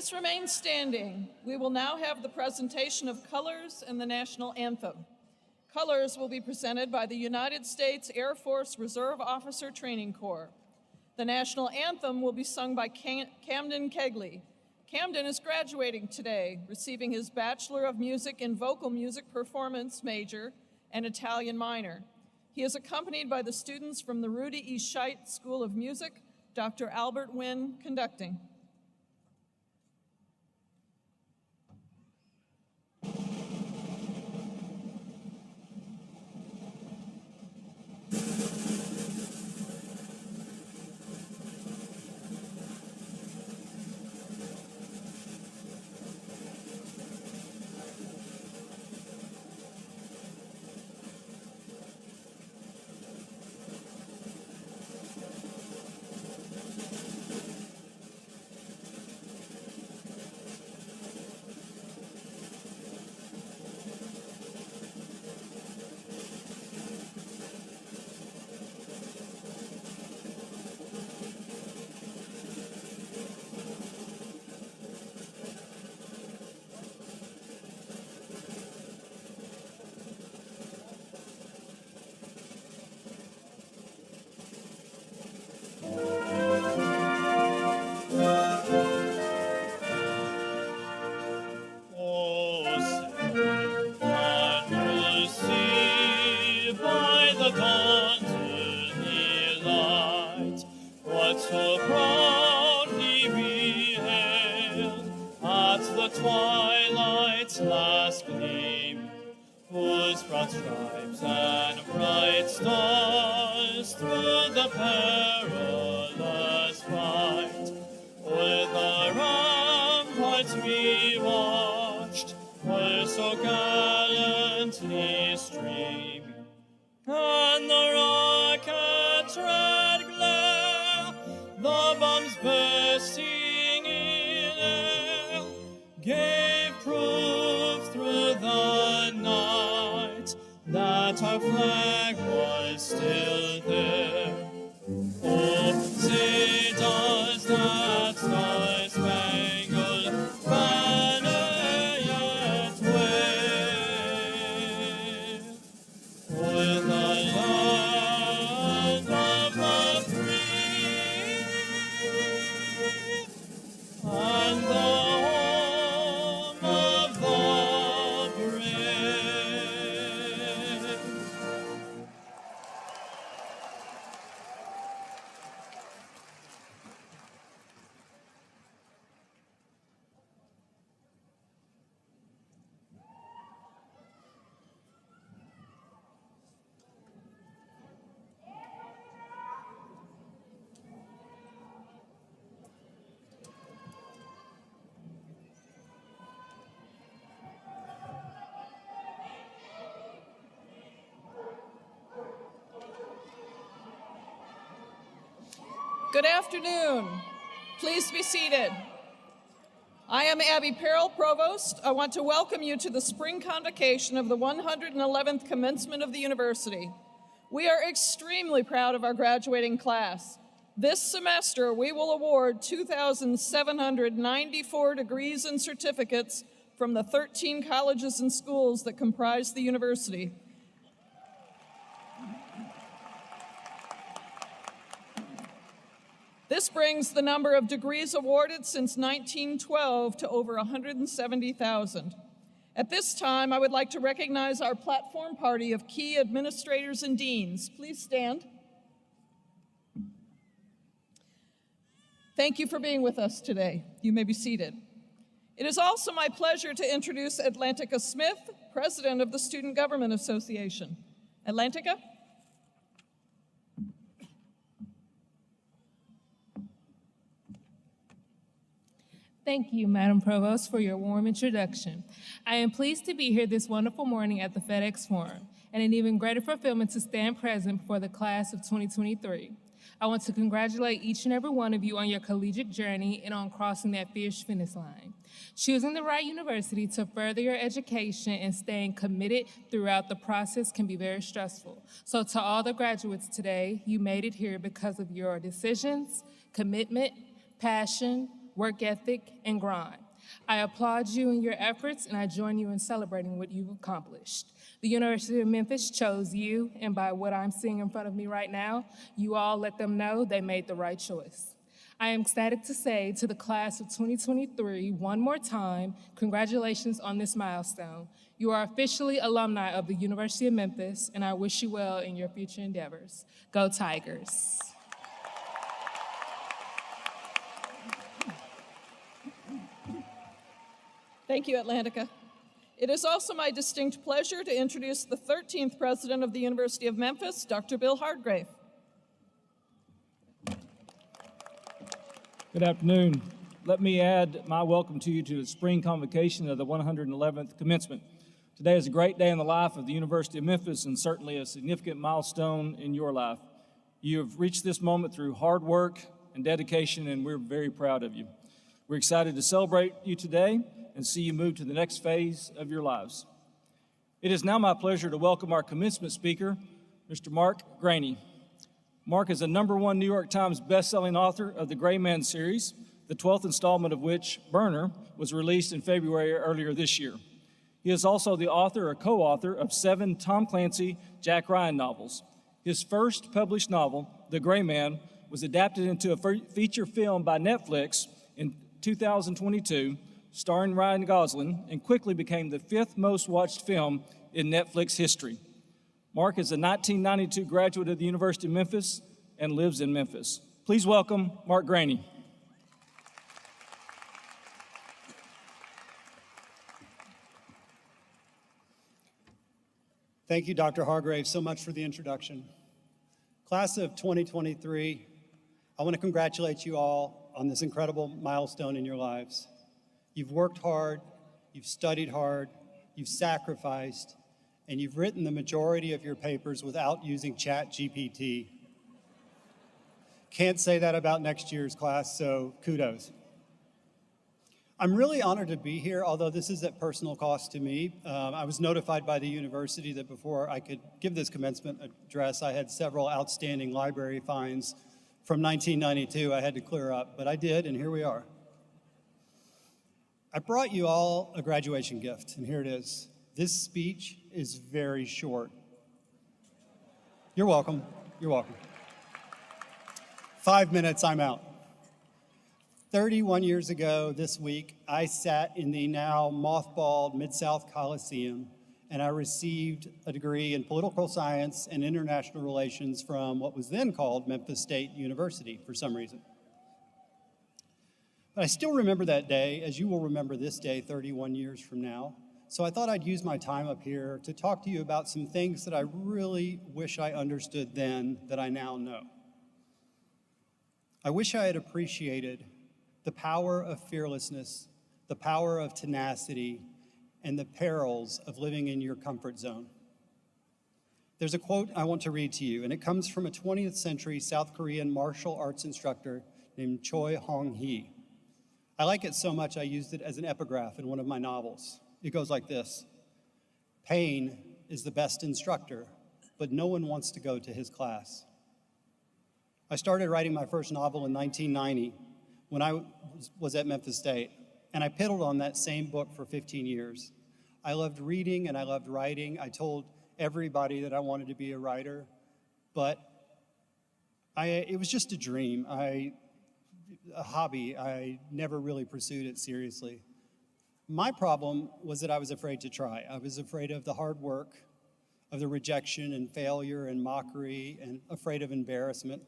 Please remain standing. We will now have the presentation of colors and the national anthem. Colors will be presented by the United States Air Force Reserve Officer Training Corps. The national anthem will be sung by Camden Kegley. Camden is graduating today, receiving his Bachelor of Music in Vocal Music Performance major and Italian minor. He is accompanied by the students from the Rudy E. Scheidt School of Music, Dr. Albert Wynn conducting. Twilight's last gleam, whose broad stripes and bright stars through the perilous fight, with the ramparts we watched, were so gallantly streaming, and the rocket's red glare, the bombs bursting gave proof through the night that our flag was still there. Oh, say does that star-spangled banner yet wave o'er the land of the free and the Good afternoon. Please be seated. I am Abby Perrell, Provost. I want to welcome you to the spring convocation of the 111th commencement of the university. We are extremely proud of our graduating class. This semester, we will award 2,794 degrees and certificates from the 13 colleges and schools that comprise the university. This brings the number of degrees awarded since 1912 to over 170,000. At this time, I would like to recognize our platform party of key administrators and deans. Please stand. Thank you for being with us today. You may be seated. It is also my pleasure to introduce Atlantica Smith, President of the Student Government Association. Atlantica? Thank you, Madam Provost, for your warm introduction. I am pleased to be here this wonderful morning at the FedEx Forum, and an even greater fulfillment to stand present for the class of 2023. I want to congratulate each and every one of you on your collegiate journey and on crossing that fierce finish line. Choosing the right university to further your education and staying committed throughout the process can be very stressful. So to all the graduates today, you made it here because of your decisions, commitment, passion, work ethic, and grind. I applaud you in your efforts, and I join you in celebrating what you've accomplished. The University of Memphis chose you, and by what I'm seeing in front of me right now, you all let them know they made the right choice. I am ecstatic to say to the class of 2023, one more time, congratulations on this milestone. You are officially alumni of the University of Memphis, and I wish you well in your future endeavors. Go Tigers. Thank you, Atlantica. It is also my distinct pleasure to introduce the 13th president of the University of Memphis, Dr. Bill Hardgrave. Good afternoon. Let me add my welcome to you to the spring convocation of the 111th commencement. Today is a great day in the life of the University of Memphis and certainly a significant milestone in your life. You have reached this moment through hard work and dedication, and we're very proud of you. We're excited to celebrate you today and see you move to the next phase of your lives. It is now my pleasure to welcome our commencement speaker, Mr. Mark Graney. Mark is a #1 New York Times bestselling author of the Gray Man series, the 12th installment of which, Burner, was released in February earlier this year. He is also the author or co-author of 7 Tom Clancy Jack Ryan novels. His first published novel, The Gray Man, was adapted into a feature film by Netflix in 2022, starring Ryan Gosling, and quickly became the 5th most watched film in Netflix history. Mark is a 1992 graduate of the University of Memphis and lives in Memphis. Please welcome Mark Graney. Thank you, Dr. Hargrave, so much for the introduction. Class of 2023, I want to congratulate you all on this incredible milestone in your lives. You've worked hard, you've studied hard, you've sacrificed, and you've written the majority of your papers without using ChatGPT. Can't say that about next year's class, so kudos. I'm really honored to be here, although this is at personal cost to me. I was notified by the university that before I could give this commencement address, I had several outstanding library fines from 1992 I had to clear up, but I did, and here we are. I brought you all a graduation gift, and here it is. This speech is very short. You're welcome. You're welcome. 5 minutes, I'm out. 31 years ago this week, I sat in the now mothballed Mid-South Coliseum, and I received a degree in political science and international relations from what was then called Memphis State University for some reason. But I still remember that day, as you will remember this day 31 years from now. So I thought I'd use my time up here to talk to you about some things that I really wish I understood then that I now know. I wish I had appreciated the power of fearlessness, the power of tenacity, and the perils of living in your comfort zone. There's a quote I want to read to you, and it comes from a 20th century South Korean martial arts instructor named Choi Hong-hee. I like it so much I used it as an epigraph in one of my novels. It goes like this: pain is the best instructor, but no one wants to go to his class. I started writing my first novel in 1990 when I was at Memphis State, and I piddled on that same book for 15 years. I loved reading and I loved writing. I told everybody that I wanted to be a writer, but it was just a dream, a hobby. I never really pursued it seriously. My problem was that I was afraid to try. I was afraid of the hard work, of the rejection and failure and mockery, and afraid of embarrassment.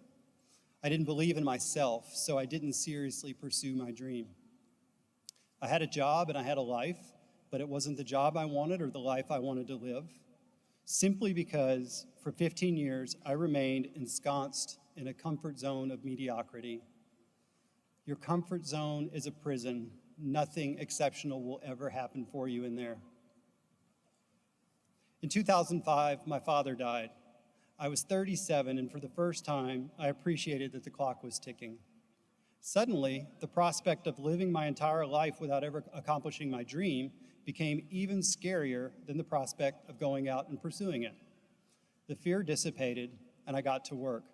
I didn't believe in myself, so I didn't seriously pursue my dream. I had a job and I had a life, but it wasn't the job I wanted or the life I wanted to live, simply because for 15 years I remained ensconced in a comfort zone of mediocrity. Your comfort zone is a prison. Nothing exceptional will ever happen for you in there. In 2005, my father died. I was 37, and for the first time, I appreciated that the clock was ticking. Suddenly, the prospect of living my entire life without ever accomplishing my dream became even scarier than the prospect of going out and pursuing it. The fear dissipated, and I got to work.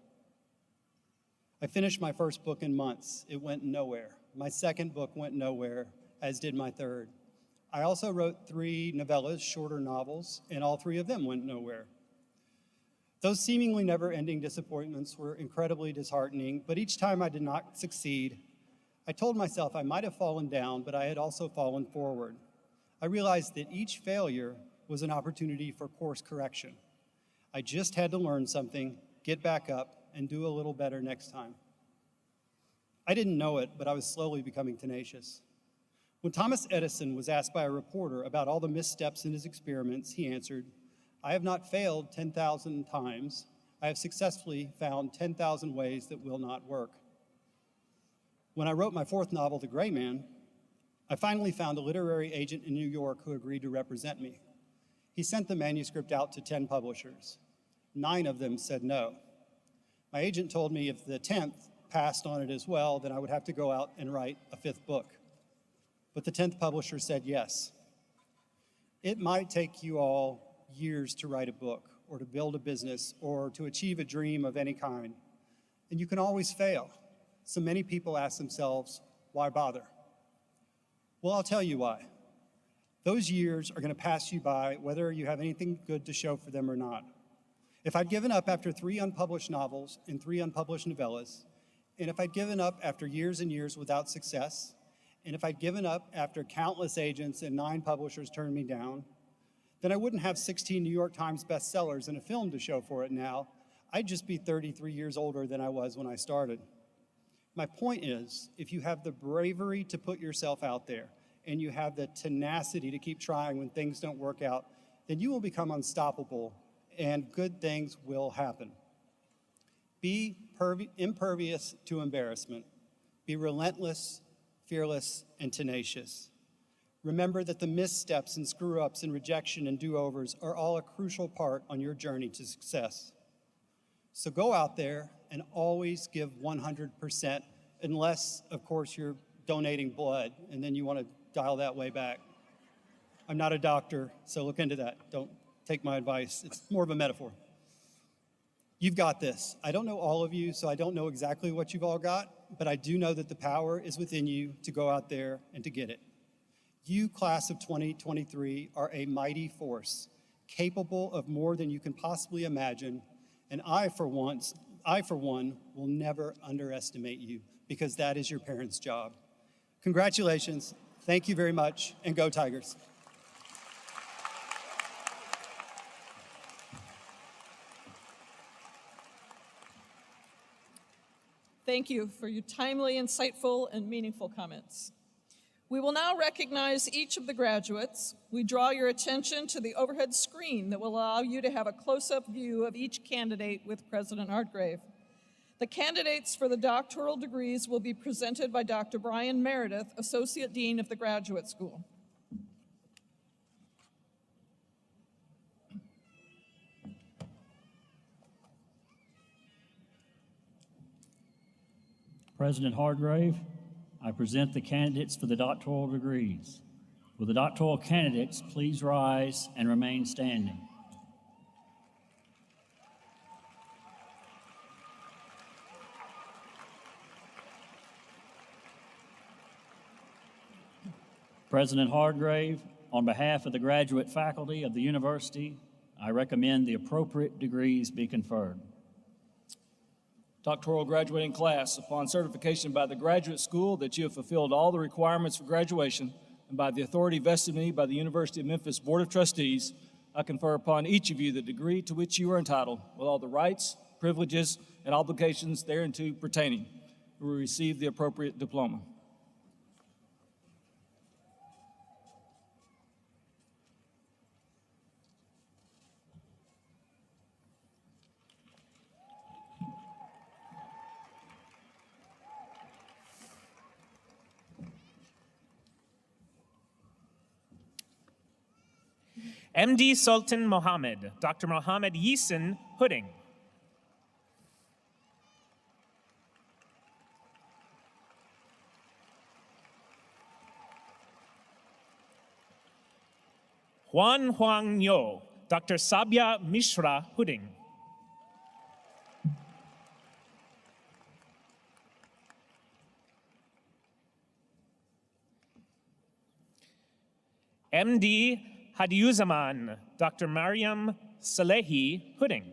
I finished my first book in months. It went nowhere. My second book went nowhere, as did my third. I also wrote 3 novellas, shorter novels, and all 3 of them went nowhere. Those seemingly never-ending disappointments were incredibly disheartening, but each time I did not succeed, I told myself I might have fallen down, but I had also fallen forward. I realized that each failure was an opportunity for course correction. I just had to learn something, get back up, and do a little better next time. I didn't know it, but I was slowly becoming tenacious. When Thomas Edison was asked by a reporter about all the missteps in his experiments, he answered, "I have not failed 10,000 times. I have successfully found 10,000 ways that will not work." When I wrote my 4th novel, The Gray Man, I finally found a literary agent in New York who agreed to represent me. He sent the manuscript out to 10 publishers. 9 of them said no. My agent told me if the 10th passed on it as well, then I would have to go out and write a 5th book. But the 10th publisher said yes. It might take you all years to write a book, or to build a business, or to achieve a dream of any kind. And you can always fail. So many people ask themselves, why bother? Well, I'll tell you why. Those years are going to pass you by whether you have anything good to show for them or not. If I'd given up after 3 unpublished novels and 3 unpublished novellas, and if I'd given up after years and years without success, and if I'd given up after countless agents and 9 publishers turned me down, then I wouldn't have 16 New York Times bestsellers and a film to show for it now. I'd just be 33 years older than I was when I started. My point is, if you have the bravery to put yourself out there, and you have the tenacity to keep trying when things don't work out, then you will become unstoppable, and good things will happen. Be impervious to embarrassment. Be relentless, fearless, and tenacious. Remember that the missteps and screw-ups and rejection and do-overs are all a crucial part on your journey to success. So go out there and always give 100%, unless, of course, you're donating blood, and then you want to dial that way back. I'm not a doctor, so look into that. Don't take my advice. It's more of a metaphor. You've got this. I don't know all of you, so I don't know exactly what you've all got, but I do know that the power is within you to go out there and to get it. You, class of 2023, are a mighty force, capable of more than you can possibly imagine, and I, for one, will never underestimate you, because that is your parents' job. Congratulations, thank you very much, and go Tigers. Thank you for your timely, insightful, and meaningful comments. We will now recognize each of the graduates. We draw your attention to the overhead screen that will allow you to have a close-up view of each candidate with President Hartgrave. The candidates for the doctoral degrees will be presented by Dr. Brian Meredith, Associate Dean of the Graduate School. President Hartgrave, I present the candidates for the doctoral degrees. Will the doctoral candidates please rise and remain standing? President Hartgrave, on behalf of the graduate faculty of the university, I recommend the appropriate degrees be conferred. Doctoral graduating class, upon certification by the Graduate School that you have fulfilled all the requirements for graduation, and by the authority vested in me by the University of Memphis Board of Trustees, I confer upon each of you the degree to which you are entitled, with all the rights, privileges, and obligations thereunto pertaining. You will receive the appropriate diploma. MD Sultan Mohammed, Dr. Mohammed Yeason Hudding. Juan Huang Yo, Dr. Sabya Mishra Hudding. MD Hadiuzaman Dr. Mariam Salehi Pudding.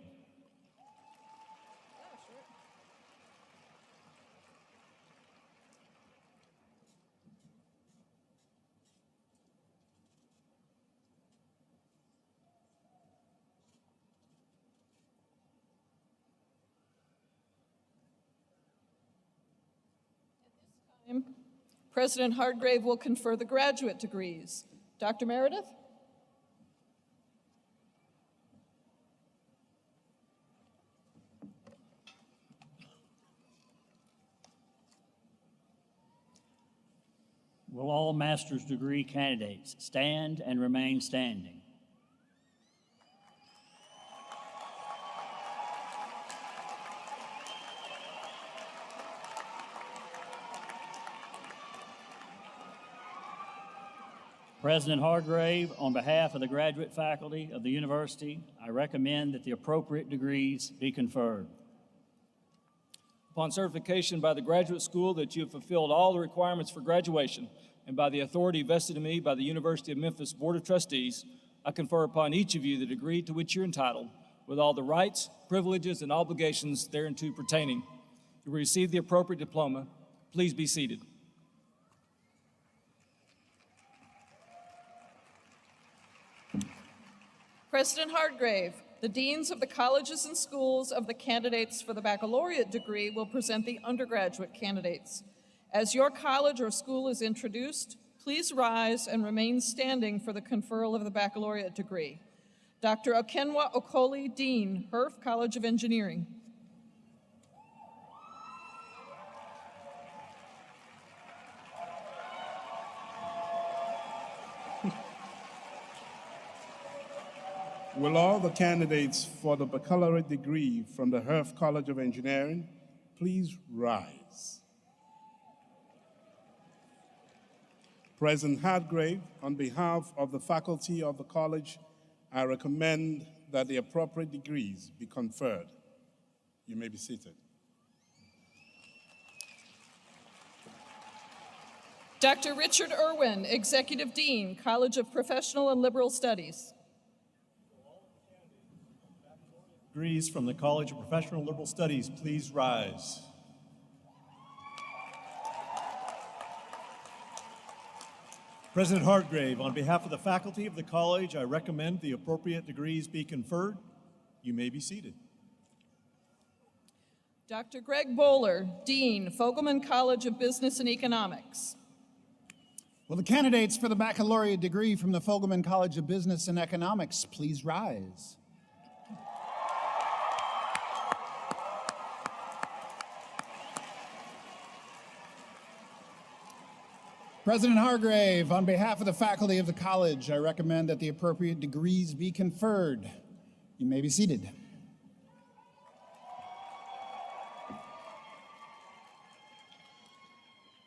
President Hargrave will confer the graduate degrees. Dr. Meredith? Will all master's degree candidates stand and remain standing? President Hargrave, on behalf of the graduate faculty of the university, I recommend that the appropriate degrees be conferred. Upon certification by the graduate school that you have fulfilled all the requirements for graduation, and by the authority vested in me by the University of Memphis Board of Trustees, I confer upon each of you the degree to which you're entitled, with all the rights, privileges, and obligations thereunto pertaining. You will receive the appropriate diploma. Please be seated. President Hargrave, the deans of the colleges and schools of the candidates for the baccalaureate degree will present the undergraduate candidates. As your college or school is introduced, please rise and remain standing for the conferral of the baccalaureate degree. Dr. Okenwa Okoli, Dean, Herff College of Engineering. Will all the candidates for the baccalaureate degree from the Herff College of Engineering please rise? President Hargrave, on behalf of the faculty of the college, I recommend that the appropriate degrees be conferred. You may be seated. Dr. Richard Irwin, Executive Dean, College of Professional and Liberal Studies. Degrees from the College of Professional and Liberal Studies, please rise. President Hargrave, on behalf of the faculty of the college, I recommend the appropriate degrees be conferred. You may be seated. Dr. Greg Bowler, Dean, Fogelman College of Business and Economics. Will the candidates for the baccalaureate degree from the Fogelman College of Business and Economics please rise? President Hargrave, on behalf of the faculty of the college, I recommend that the appropriate degrees be conferred. You may be seated.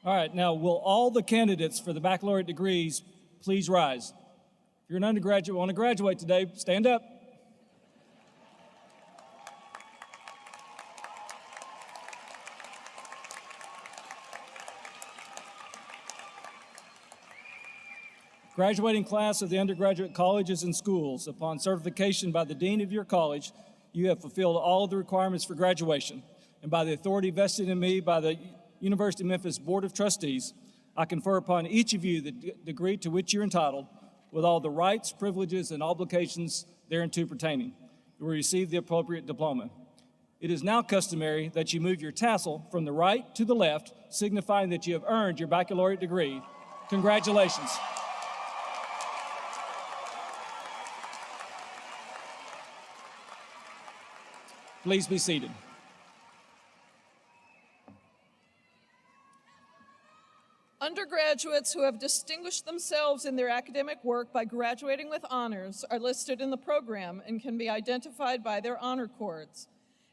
All right, now will all the candidates for the baccalaureate degrees please rise? If you're an undergraduate, want to graduate today, stand up. Graduating class of the undergraduate colleges and schools, upon certification by the dean of your college, you have fulfilled all of the requirements for graduation, and by the authority vested in me by the University of Memphis Board of Trustees, I confer upon each of you the degree to which you're entitled, with all the rights, privileges, and obligations thereunto pertaining. You will receive the appropriate diploma. It is now customary that you move your tassel from the right to the left, signifying that you have earned your baccalaureate degree. Congratulations. Please be seated. Undergraduates who have distinguished themselves in their academic work by graduating with honors are listed in the program and can be identified by their honor cords.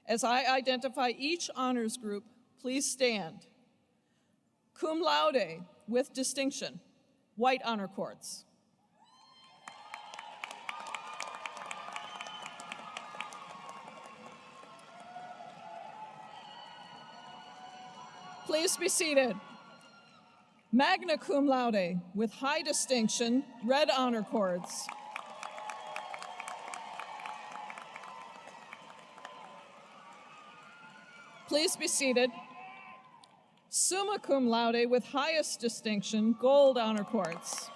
As I identify each honors group, please stand. Cum laude, with distinction, white honor cords. Please be seated. Magna cum laude with high distinction, red honor cords. Please be seated. Summa cum laude with highest distinction, gold honor cords.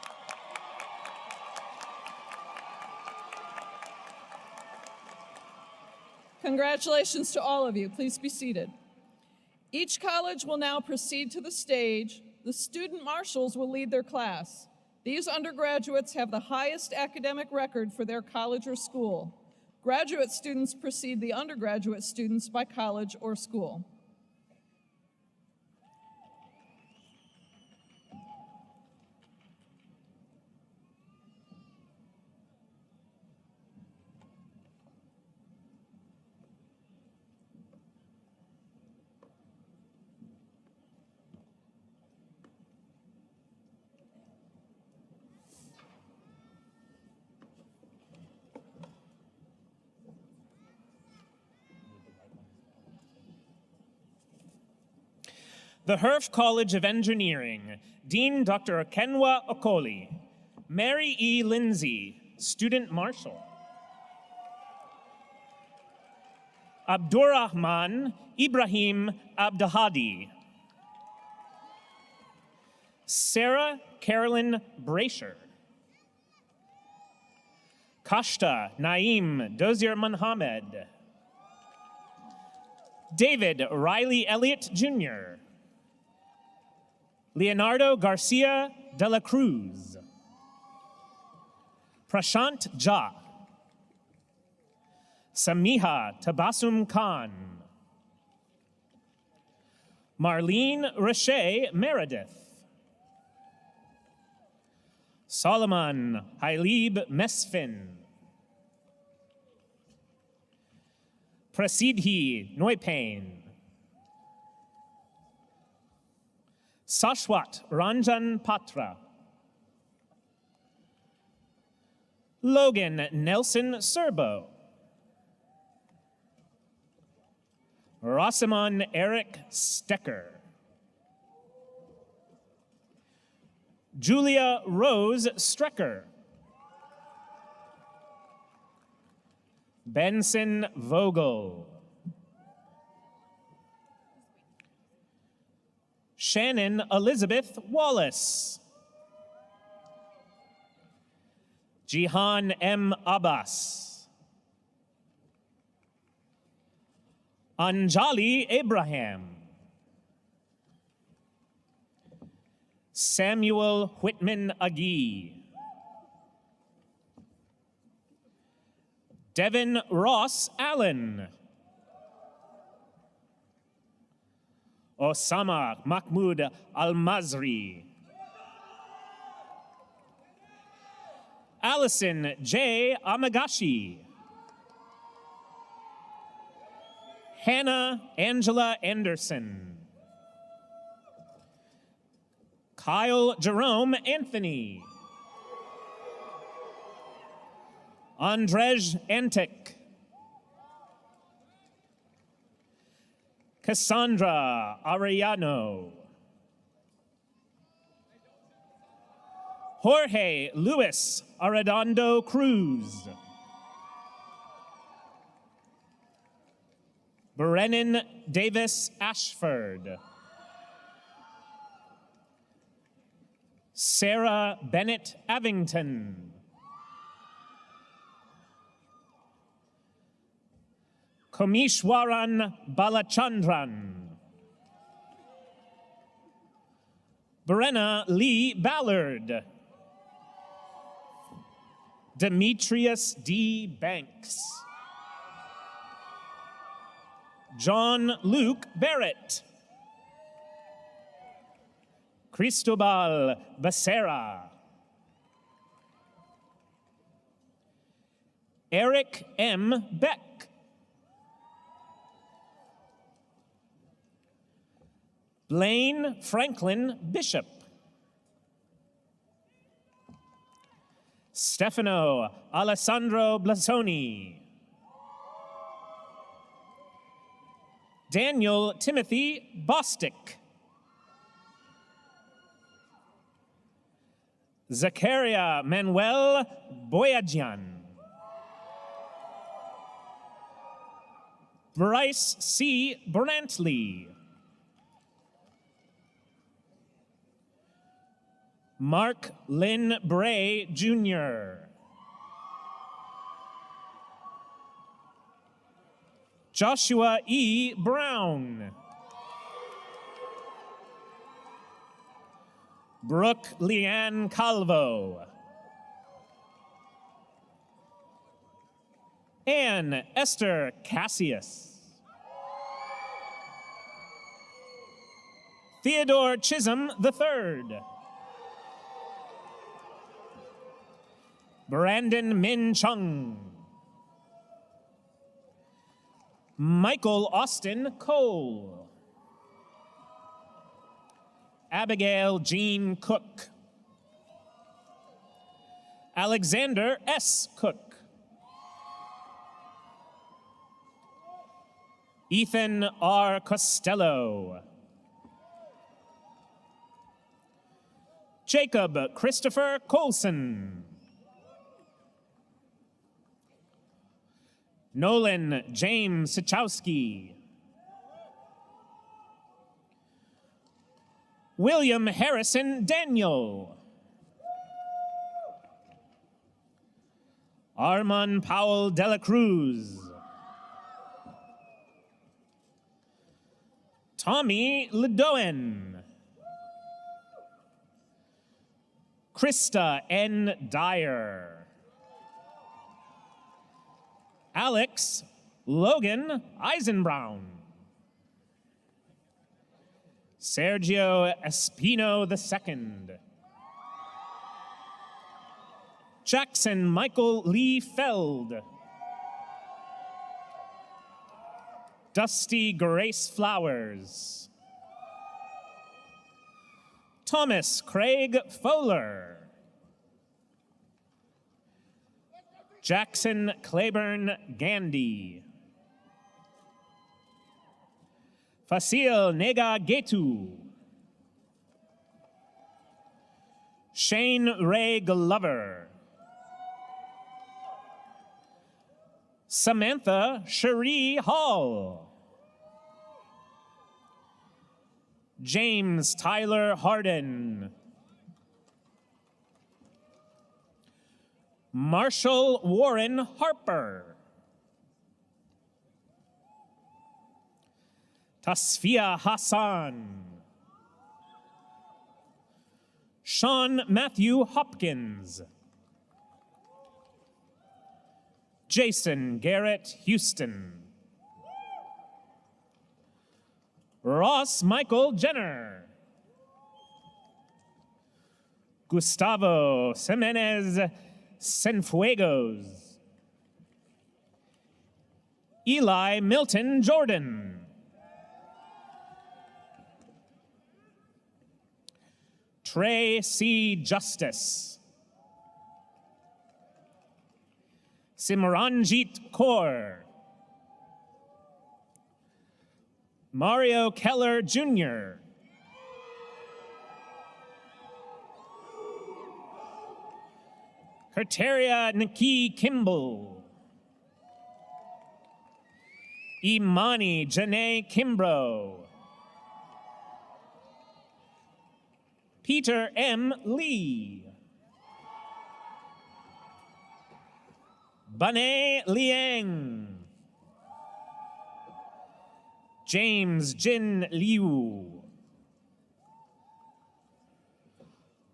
Congratulations to all of you. Please be seated. Each college will now proceed to the stage. The student marshals will lead their class. These undergraduates have the highest academic record for their college or school. Graduate students precede the undergraduate students by college or school. The Herff College of Engineering, Dean Dr. Kenwa Okoli, Mary E. Lindsay, Student Marshal, Abdurrahman Ibrahim Abdahadi, Sarah Carolyn Brasher, Kashta Naim Dozier Mohammed, David Riley Elliott Jr., Leonardo Garcia de la Cruz, Prashant Jha, Samiha Tabassum Khan, Marlene Rashay Meredith, Solomon Hailib Mesfin, Prasidhi Noipain, Sashwat Ranjan Patra, Logan Nelson Serbo, Rosamond Eric Stecker, Julia Rose Strecker, Benson Vogel, Shannon Elizabeth Wallace, Jihan M. Abbas, Anjali Abraham, Samuel Whitman Agee, Devin Ross Allen, Osama Mahmoud Al-Mazri, Allison J. Amagashi, Hannah Angela Anderson, Kyle Jerome Anthony, Andrzej Antek, Cassandra Arellano, Jorge Luis Arredondo Cruz, Brennan Davis Ashford, Sarah Bennett Avington, Komishwaran Balachandran, Brenna Lee Ballard, Demetrius D. Banks, John Luke Barrett, Cristobal Becerra, Eric M. Beck, Blaine Franklin Bishop, Stefano Alessandro Blasoni, Daniel Timothy Bostick, Zakaria Manuel Boyajian. Bryce C. Brantley. Mark Lynn Bray, Jr. Joshua E. Brown. Brooke Leanne Calvo. Ann Esther Cassius. Theodore Chisholm III. Brandon Min Chung. Michael Austin Cole. Abigail Jean Cook. Alexander S. Cook. Ethan R. Costello. Jacob Christopher Colson. Nolan James Sichowski. William Harrison Daniel. Armand Powell de la Cruz. Tommy Ledoen. Krista N. Dyer. Alex Logan Eisenbraun. Sergio Espino II. Jackson Michael Lee Feld. Dusty Grace Flowers. Thomas Craig Fowler. Jackson Claiborne Gandy. Fasil Nega Getu. Shane Ray Glover. Samantha Cherie Hall. James Tyler Harden. Marshall Warren Harper. Tasfia Hassan. Sean Matthew Hopkins. Jason Garrett Houston. Ross Michael Jenner. Gustavo Semenez Cienfuegos. Eli Milton Jordan. Trey C. Justice. Simranjit Kaur. Mario Keller Jr. Kerteria Nikki Kimball. Imani Janae Kimbrough. Peter M. Lee. Bane Liang. James Jin Liu.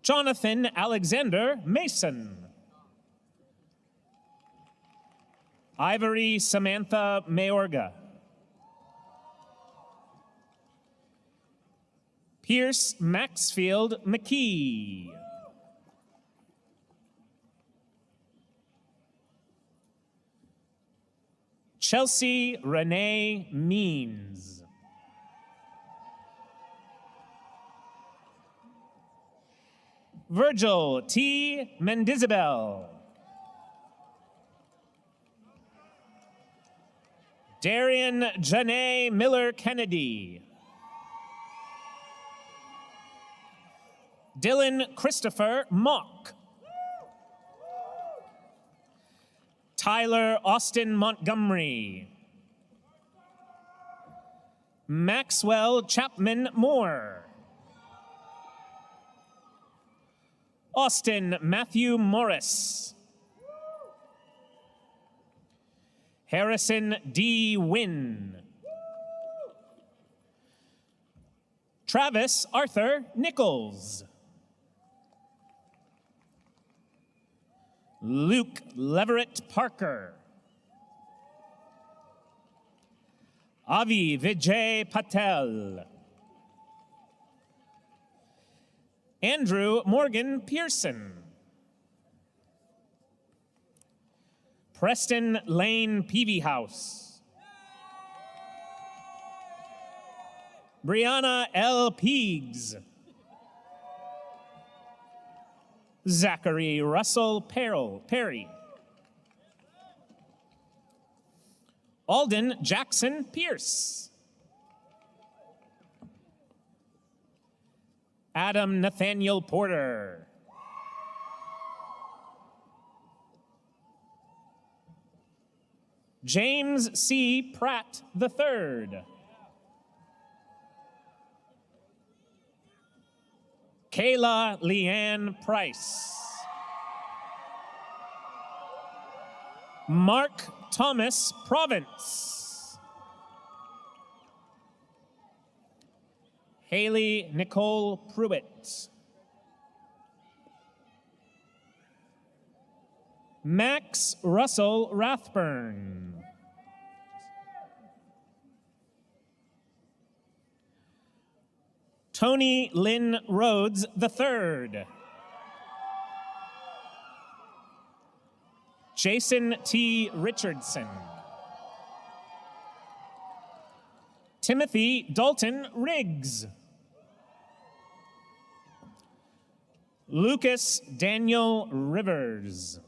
Jonathan Alexander Mason. Ivory Samantha Mayorga. Pierce Maxfield McKee. Chelsea Renee Means. Virgil T. Mendizabel. Darian Janae Miller Kennedy. Dylan Christopher Mock. Tyler Austin Montgomery. Maxwell Chapman Moore. Austin Matthew Morris. Harrison D. Wynn. Travis Arthur Nichols. Luke Leverett Parker. Avi Vijay Patel. Andrew Morgan Pearson. Preston Lane Peavyhouse. Brianna L. Peegs. Zachary Russell Perry. Alden Jackson Pierce. Adam Nathaniel Porter. James C. Pratt III. Kayla Leanne Price. Mark Thomas Province. Haley Nicole Pruitt. Max Russell Rathburn. Tony Lynn Rhodes III. Jason T. Richardson. Timothy Dalton Riggs. Lucas Daniel Rivers.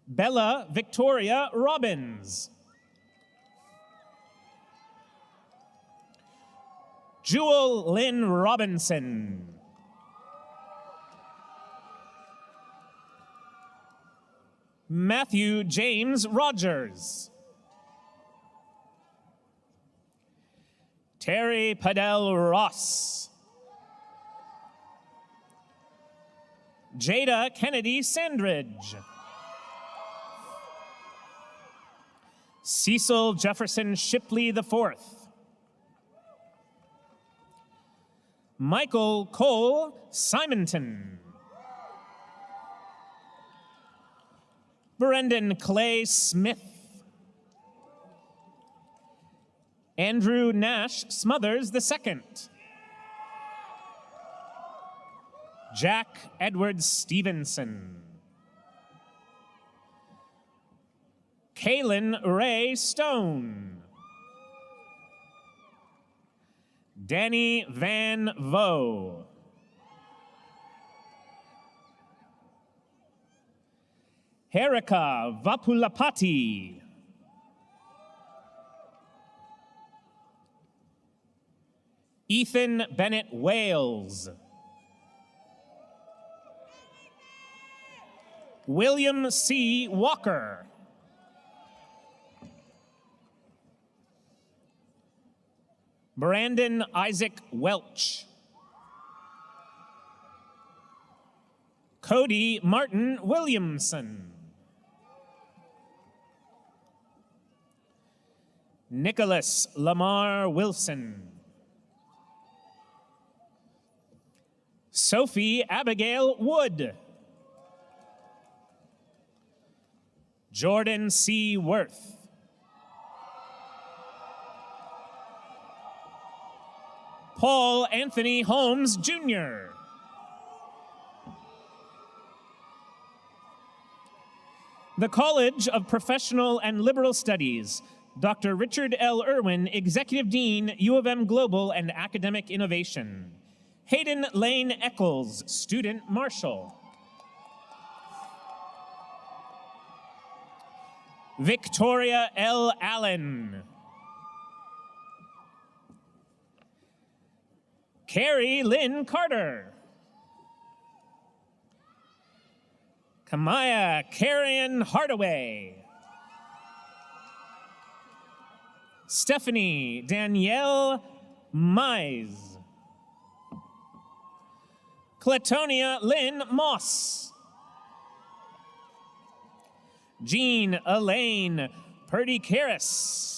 Bella Victoria Robbins. Jewel Lynn Robinson. Matthew James Rogers. Terry Padel Ross. Jada Kennedy Sandridge. Cecil Jefferson Shipley IV. Michael Cole Simonton. Brendan Clay Smith. Andrew Nash Smothers II. Jack Edward Stevenson. Kaylin Ray Stone. Danny Van Vo. Harika Vapulapati. Ethan Bennett Wales. William C. Walker. Brandon Isaac Welch. Cody Martin Williamson. Nicholas Lamar Wilson. Sophie Abigail Wood. Jordan C. Worth. Paul Anthony Holmes, Jr. The College of Professional and Liberal Studies, Dr. Richard L. Irwin, Executive Dean, U of M Global and Academic Innovation. Hayden Lane Eccles, Student Marshal. Victoria L. Allen. Carrie Lynn Carter. Kamaya Carrion Hardaway. Stephanie Danielle Mize. Clatonia Lynn Moss. Jean Elaine Purdy Karras.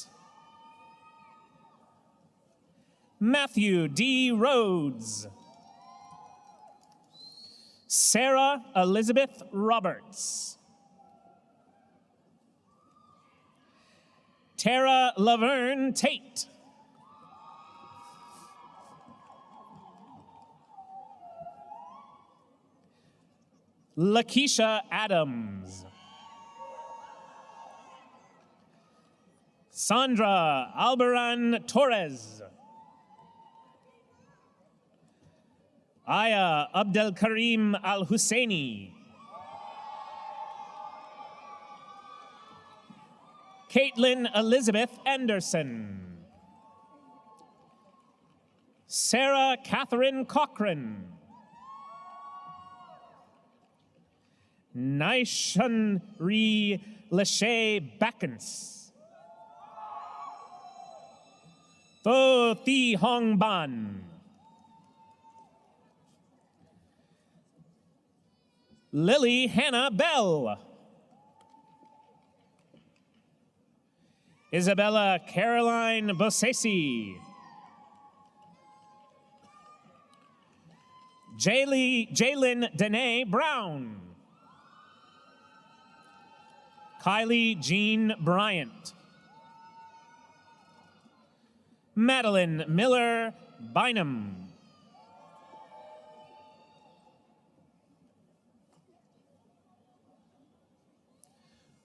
Matthew D. Rhodes. Sarah Elizabeth Roberts. Tara Laverne Tate. Lakeisha Adams. Sandra Albaran Torres. Aya Abdelkarim Al Husseini. Caitlin Elizabeth Anderson. Sarah Catherine Cochran. Naishanri Lachey Backens. Tho Thi Hong Ban. Lily Hannah Bell. Isabella Caroline Bossesi. Jalen Danae Brown. Kylie Jean Bryant. Madeline Miller Bynum.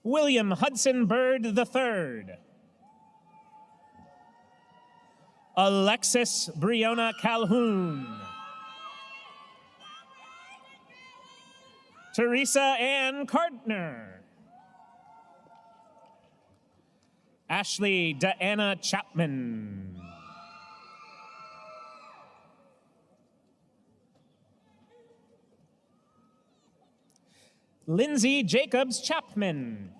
William Hudson Bird III. Alexis Breonna Calhoun. Teresa Ann Cardner. Ashley Diana Chapman. Lindsay Jacobs Chapman.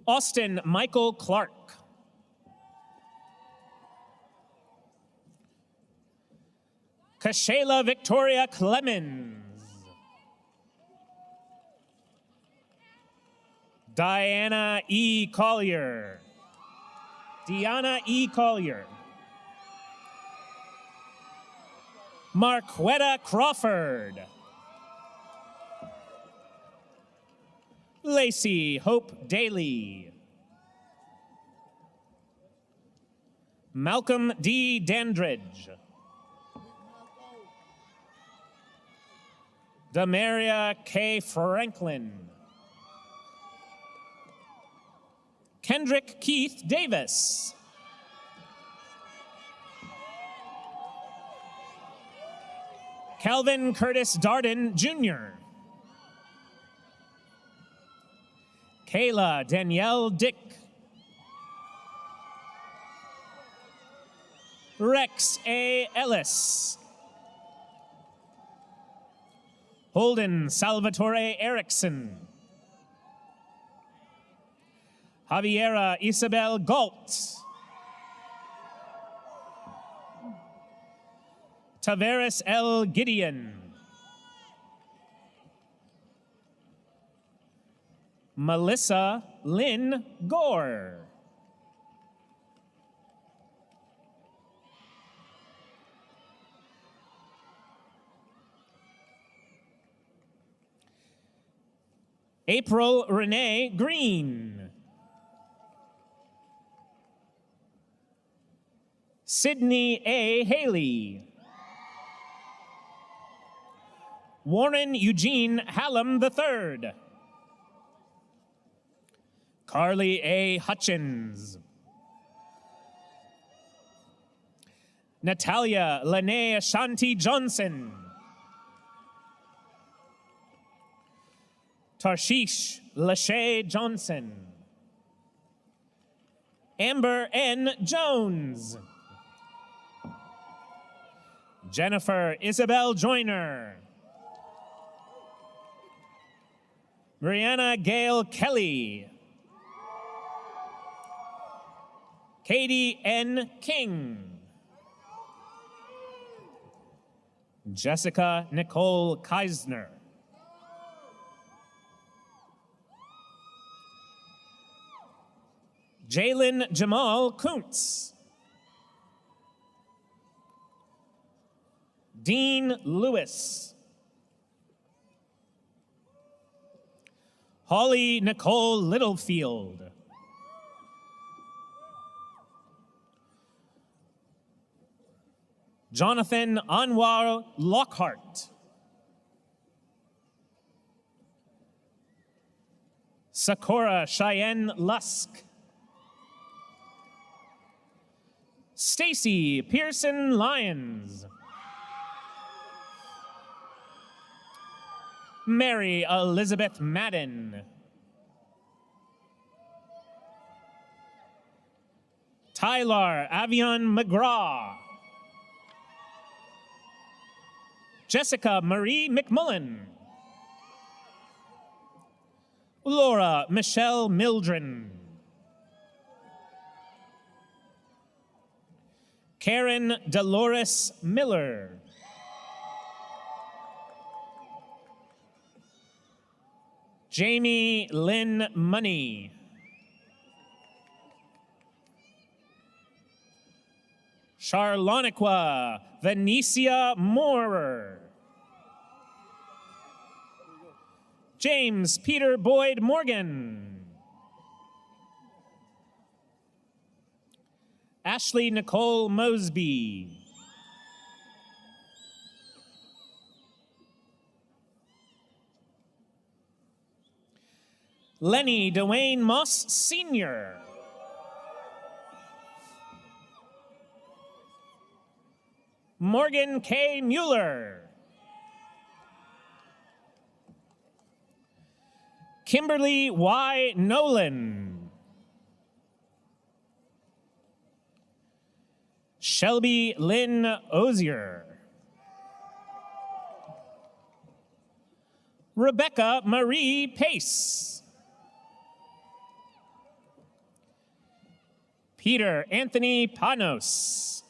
Austin Michael Clark. Kashayla Victoria Clemens. Diana E. Collier. Deanna E. Collier. Marquetta Crawford. Lacey Hope Daly. Malcolm D. Dandridge. Damaria K. Franklin. Kendrick Keith Davis. Calvin Curtis Darden, Jr. Kayla Danielle Dick. Rex A. Ellis. Holden Salvatore Erickson. Javiera Isabel Galt. Tavares L. Gideon. Melissa Lynn Gore. April Renee Green. Sydney A. Haley. Warren Eugene Hallam III. Carly A. Hutchins. Natalia Lene Ashanti Johnson. Tarshish Lachey Johnson. Amber N. Jones. Jennifer Isabel Joyner. Brianna Gail Kelly. Katie N. King. Jessica Nicole Keisner. Jalen Jamal Kuntz. Dean Lewis. Holly Nicole Littlefield. Jonathan Anwar Lockhart. Sakura Cheyenne Lusk. Stacy Pearson Lyons. Mary Elizabeth Madden. Tyler Avion McGraw. Jessica Marie McMullen. Laura Michelle Mildren. Karen Dolores Miller. Jamie Lynn Money. Charloniqua Venetia Moorer. James Peter Boyd Morgan. Ashley Nicole Mosby. Lenny Dwayne Moss Sr. Morgan K. Mueller. Kimberly Y. Nolan. Shelby Lynn Ozier. Rebecca Marie Pace. Peter Anthony Panos.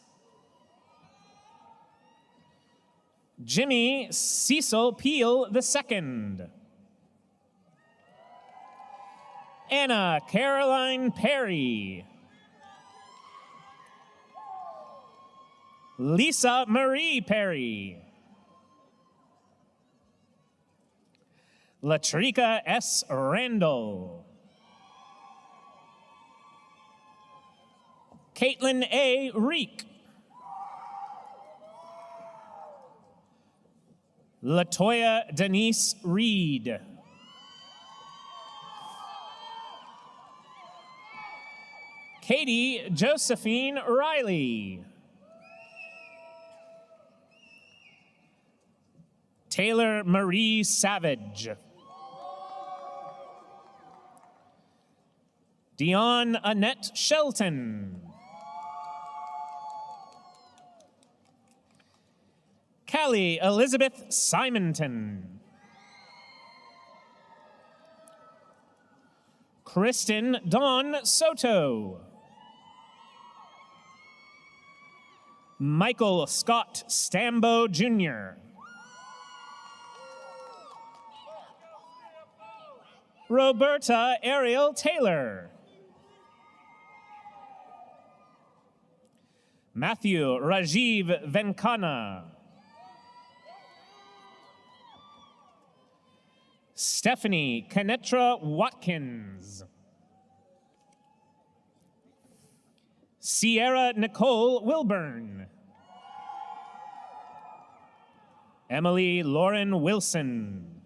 Jimmy Cecil Peel II. Anna Caroline Perry. Lisa Marie Perry. Latrika S. Randall. Caitlin A. Reek. Latoya Denise Reed. Katie Josephine Riley. Taylor Marie Savage. Dion Annette Shelton. Callie Elizabeth Simonton. Kristen Dawn Soto. Michael Scott Stambo Jr. Roberta Ariel Taylor. Matthew Rajiv Venkana. Stephanie Kenetra Watkins. Sierra Nicole Wilburn. Emily Lauren Wilson.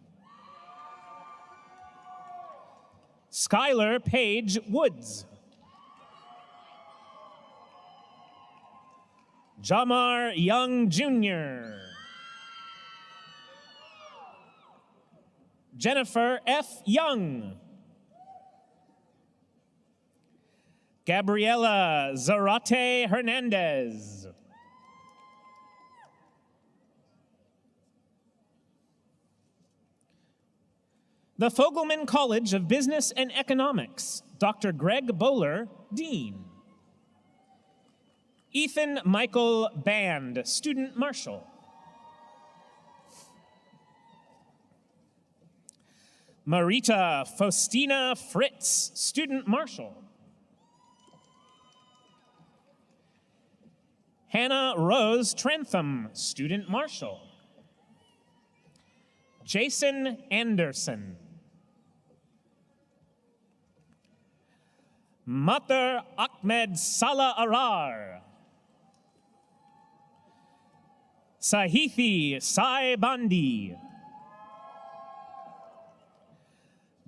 Skylar Paige Woods. Jamar Young Jr. Jennifer F. Young. Gabriela Zarate Hernandez. The Fogelman College of Business and Economics, Dr. Greg Bowler, Dean. Ethan Michael Band, Student Marshal. Marita Faustina Fritz, Student Marshal. Hannah Rose Trentham, Student Marshal. Jason Anderson. Matar Ahmed Salah Arar. Sahithi Sai Bandi.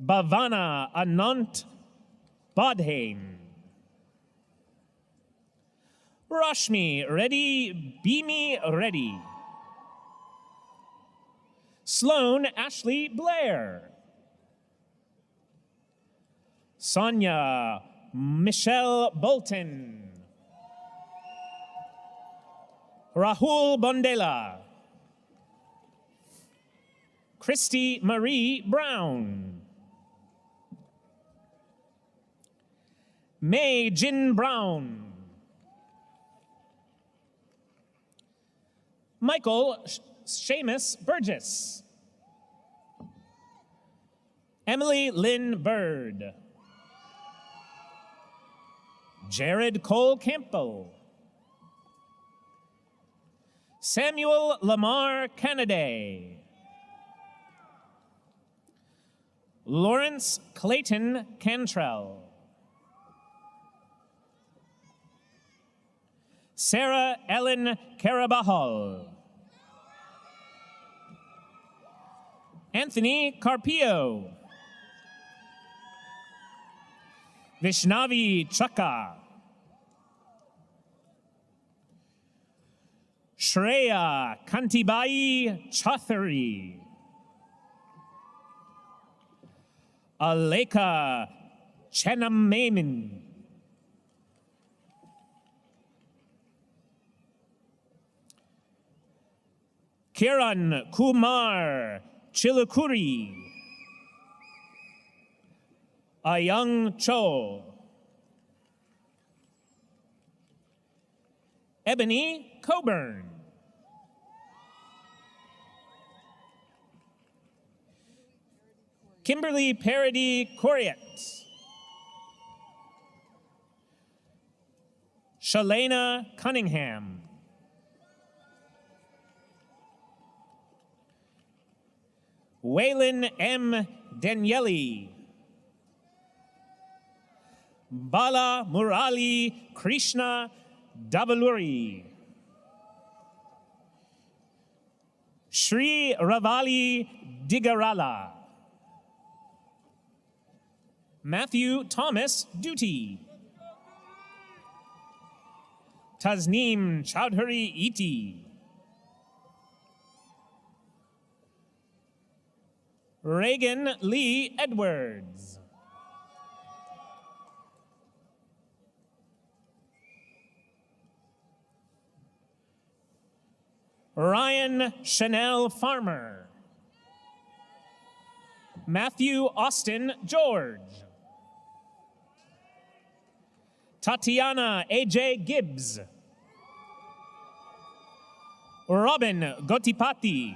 Bhavana Anant Badhain. Rashmi Reddy Bimi Reddy. Sloan Ashley Blair. Sonia Michelle Bolton. Rahul Bondela. Christy Marie Brown. May Jin Brown. Michael Seamus Burgess. Emily Lynn Bird. Jared Cole Campbell. Samuel Lamar Canaday. Lawrence Clayton Cantrell. Sarah Ellen Carabajal. Anthony Carpio. Vishnavi Chaka. Shreya Kantibai Chaudhary. Aleka Chenamamin. Kiran Kumar Chilukuri. Ayang Cho. Ebony Coburn. Kimberly Parody Coriat. Shalena Cunningham. Waylon M. Danieli. Bala Murali Krishna Davaluri. Shri Ravali Digarala. Matthew Thomas Duty. Tasneem Chowdhury Iti. Reagan Lee Edwards. Ryan Chanel Farmer. Matthew Austin George. Tatiana A.J. Gibbs. Robin Gotipati.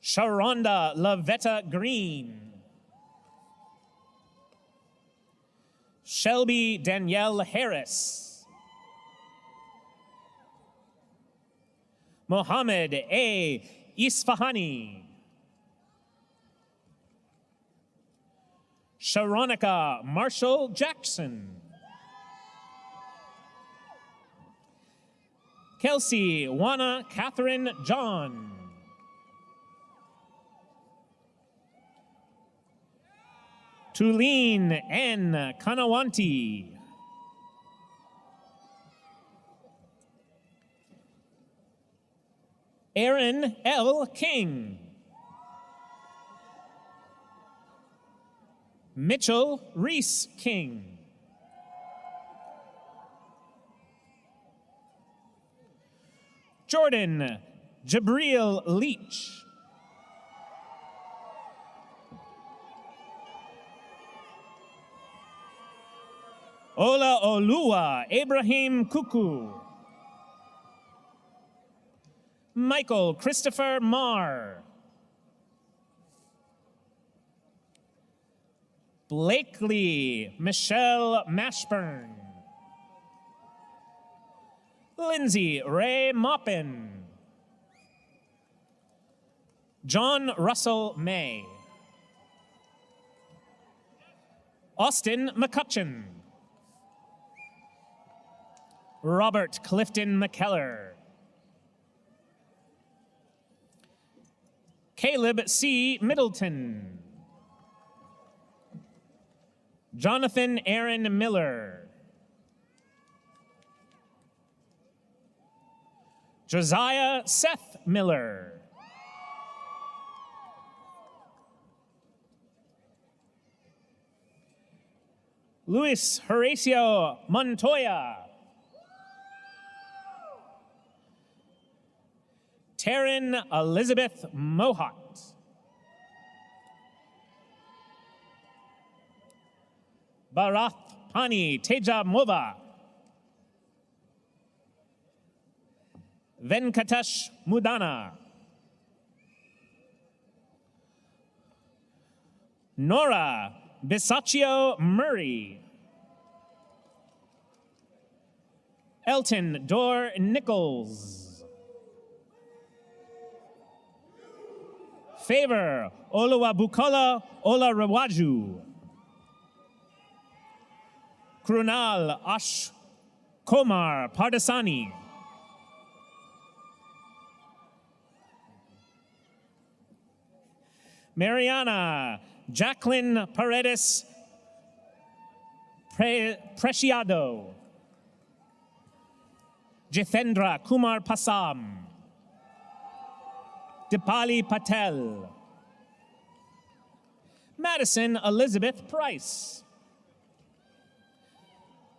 Sharonda Lavetta Green. Shelby Danielle Harris. Mohammed A. Isfahani. Sharonica Marshall Jackson. Kelsey Wana Catherine John. Tulene N. Kanawanti. Aaron L. King. Mitchell Reese King. Jordan Jabril Leach. Ola Olua Abraham Kuku. Michael Christopher Marr. Blakely Michelle Mashburn. Lindsay Ray Maupin. John Russell May. Austin McCutcheon. Robert Clifton McKellar. Caleb C. Middleton. Jonathan Aaron Miller. Josiah Seth Miller. Luis Horacio Montoya. Taryn Elizabeth Mohat. Barath Pani Teja Mova. Venkatesh Mudana. Nora Bisaccio Murray. Elton Dor Nichols. Favor Oluwabukola Olarawaju. Krunal Ash Komar Pardasani. Mariana Jacqueline Paredes Preciado. Jithendra Kumar Passam. Dipali Patel. Madison Elizabeth Price.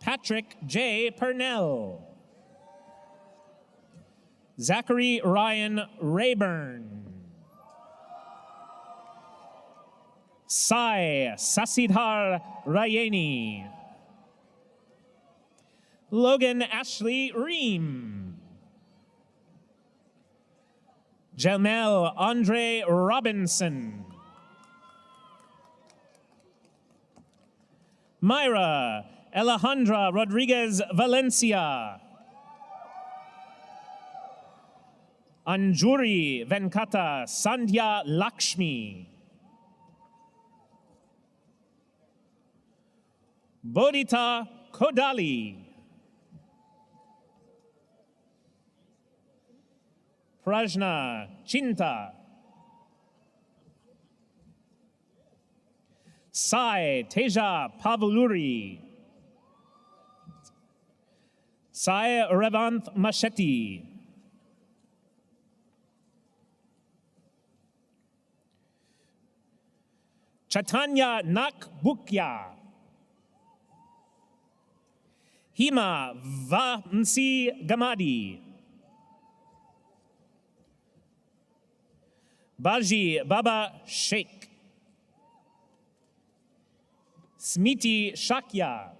Patrick J. Purnell. Zachary Ryan Rayburn. Sai Sasidhar Rayeni. Logan Ashley Ream. Jamel Andre Robinson. Myra Alejandra Rodriguez Valencia. Anjuri Venkata Sandhya Lakshmi. Bodhita Kodali. Prajna Chinta. Sai Teja Pavuluri. Sai Revanth Macheti. Chaitanya Nakbukya. Hima Vamsi Gamadi. Baji Baba Sheikh. Smiti Shakya.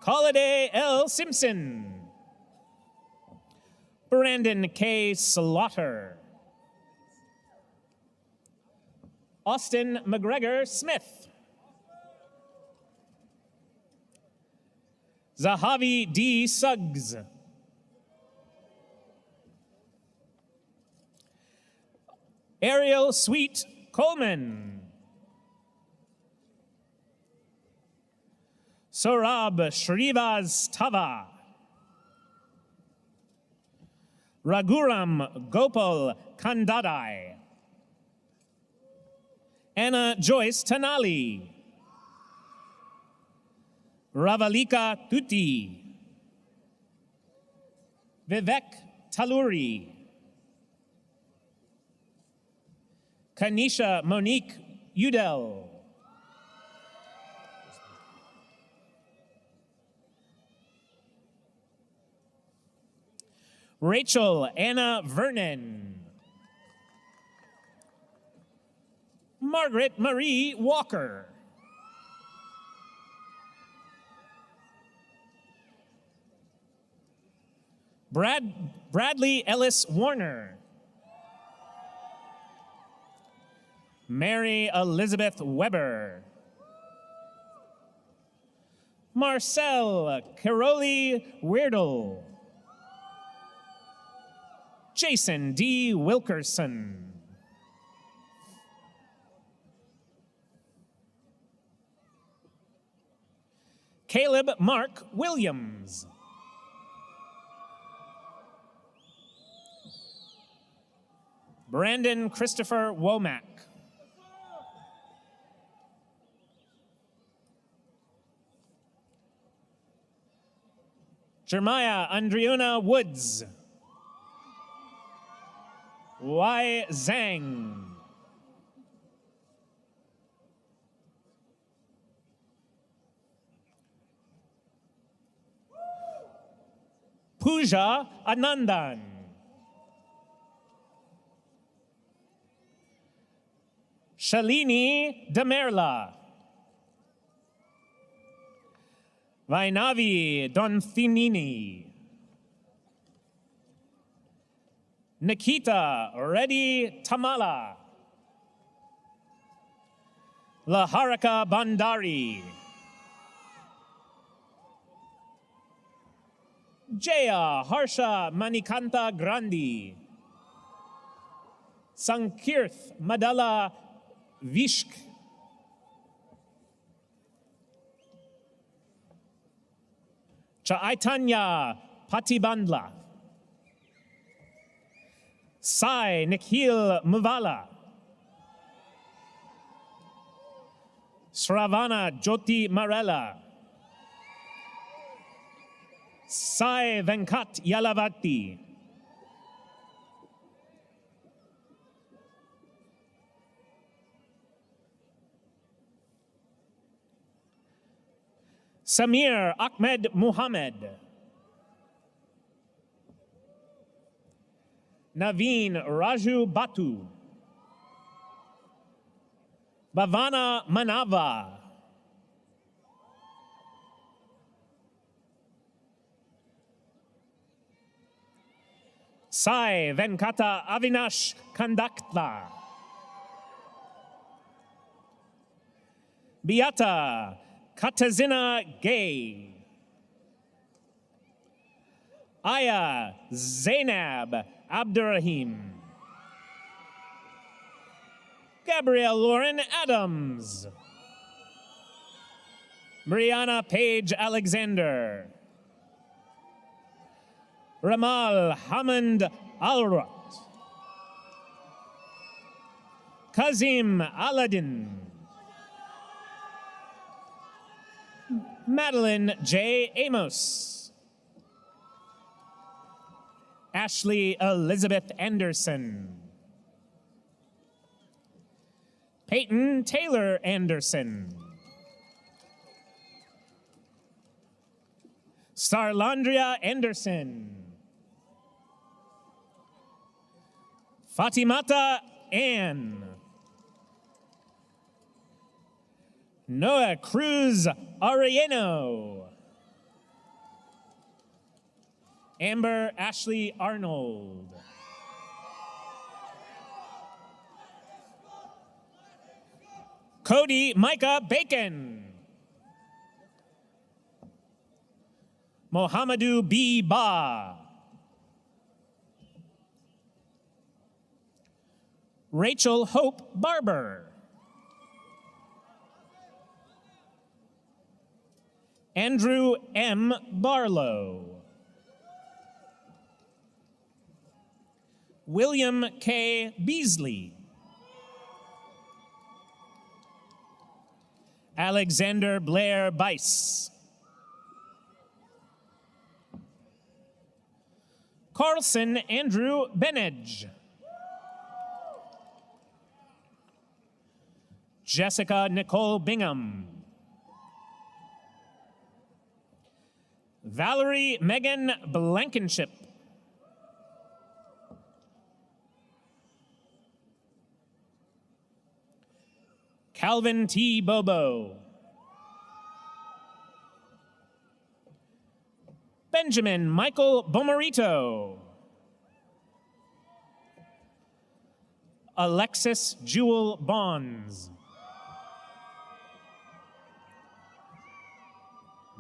Holiday L. Simpson. Brandon K. Slaughter. Austin McGregor Smith. Zahavi D. Suggs. Ariel Sweet Coleman. Sorab Shrivas Tava. Raghuram Gopal Kandadai. Anna Joyce Tanali. Ravalika Tuti. Vivek Taluri. Kanisha Monique Udell. Rachel Anna Vernon. Margaret Marie Walker. Bradley Ellis Warner. Mary Elizabeth Weber. Marcel Caroli Weirdle. Jason D. Wilkerson. Caleb Mark Williams. Brandon Christopher Womack. Jeremiah Andriuna Woods. Wai Zhang. Pooja Anandan. Shalini Damerla. Vainavi Donfinini. Nikita Reddy Tamala. Laharika Bandari. Jaya Harsha Manikanta Grandi. Sankirth Madala Vishk. Chaitanya Patibandla. Sai Nikhil Muvala. Sravana Jyoti Marella. Sai Venkat Yalavati. Samir Ahmed Muhammad. Naveen Raju Batu. Bhavana Manava. Sai Venkata Avinash Kandaktla. Beata Katazina Gay. Aya Zainab Abdurrahim. Gabrielle Lauren Adams. Mariana Page Alexander. Ramal Hamid Alrat. Kazim Aladdin. Madeline J. Amos. Ashley Elizabeth Anderson. Peyton Taylor Anderson. Starlandria Anderson. Fatimata Ann. Noah Cruz Arellano. Amber Ashley Arnold. Cody Micah Bacon. Mohamedou B. Ba. Rachel Hope Barber. Andrew M. Barlow. William K. Beasley. Alexander Blair Bice. Carlson Andrew Benedge. Jessica Nicole Bingham. Valerie Megan Blankenship. Calvin T. Bobo. Benjamin Michael Bomarito. Alexis Jewel Bonds.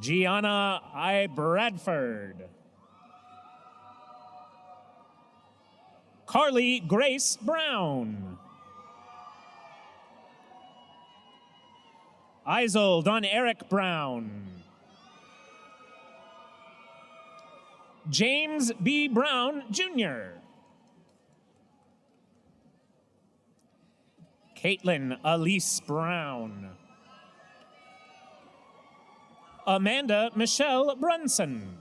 Gianna I. Bradford. Carly Grace Brown. Isel Don Eric Brown. James B. Brown, Jr. Caitlin Elise Brown. Amanda Michelle Brunson.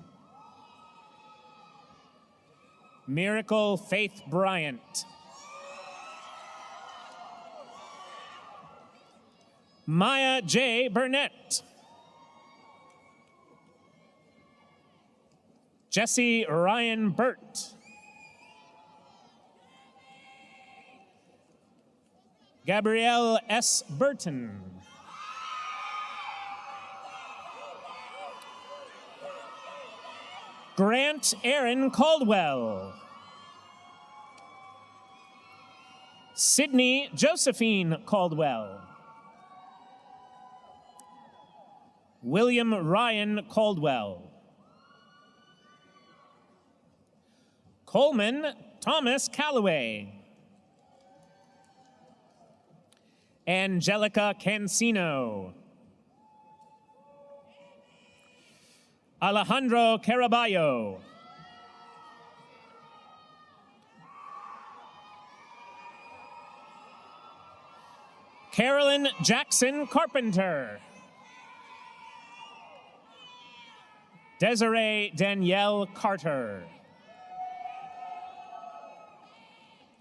Miracle Faith Bryant. Maya J. Burnett. Jesse Ryan Burt. Gabrielle S. Burton. Grant Aaron Caldwell. Sydney Josephine Caldwell. William Ryan Caldwell. Coleman Thomas Calloway. Angelica Cancino. Alejandro Caraballo. Carolyn Jackson Carpenter. Desiree Danielle Carter.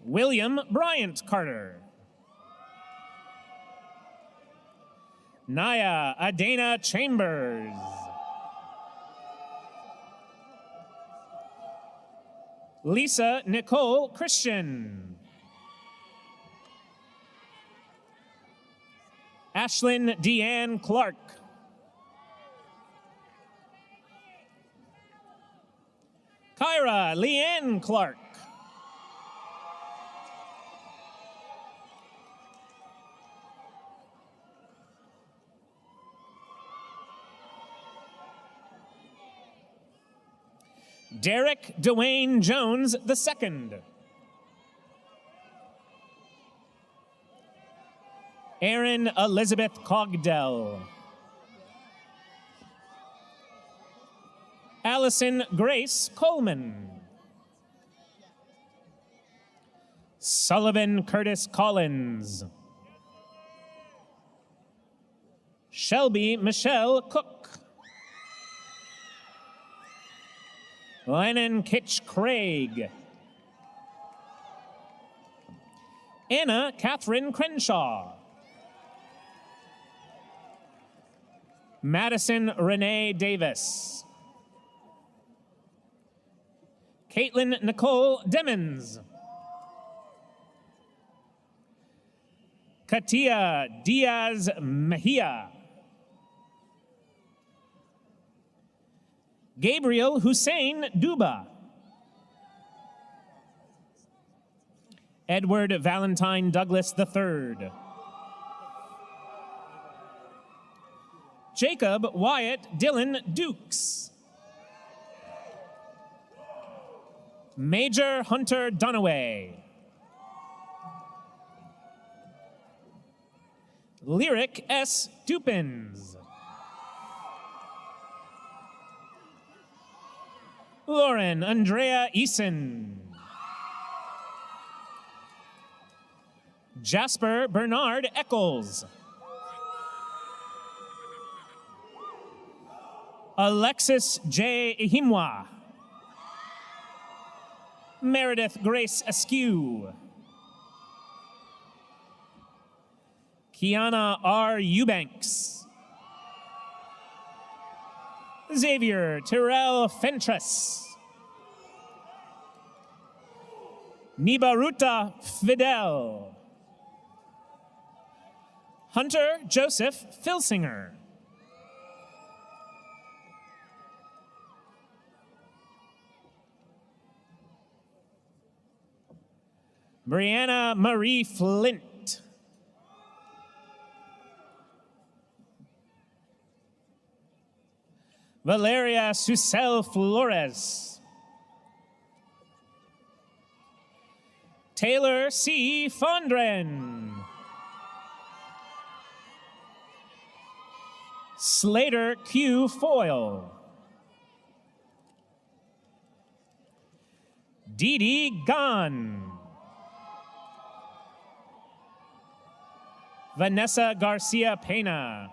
William Bryant Carter. Naya Adana Chambers. Lisa Nicole Christian. Ashlyn Deanne Clark. Kyra Leanne Clark. Derek Dwayne Jones II. Erin Elizabeth Cogdell. Allison Grace Coleman. Sullivan Curtis Collins. Shelby Michelle Cook. Lennon Kitch Craig. Anna Catherine Crenshaw. Madison Renee Davis. Caitlin Nicole Demmons. Katia Diaz Mejia. Gabriel Hussein Duba. Edward Valentine Douglas III. Jacob Wyatt Dillon Dukes. Major Hunter Dunaway. Lyric S. Dupins. Lauren Andrea Eason. Jasper Bernard Eccles. Alexis J. Ihimwa. Meredith Grace Askew. Kiana R. Eubanks. Xavier Terrell Fentress. Nibaruta Fidel. Hunter Joseph Filsinger. Brianna Marie Flint. Valeria Susel Flores. Taylor C. Fondren. Slater Q. Foyle. Dee Dee Gan. Vanessa Garcia Pena.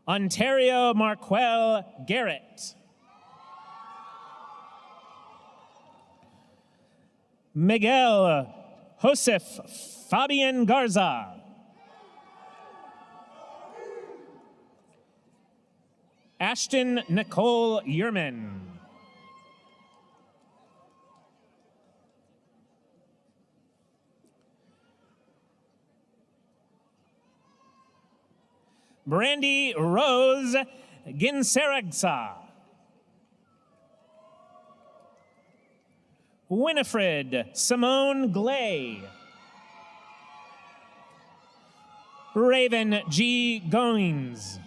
Ontario Marquel Garrett. Miguel Josef Fabian Garza. Ashton Nicole Yerman. Brandy Rose Ginseragsa. Winifred Simone Glay. Raven G. Goins.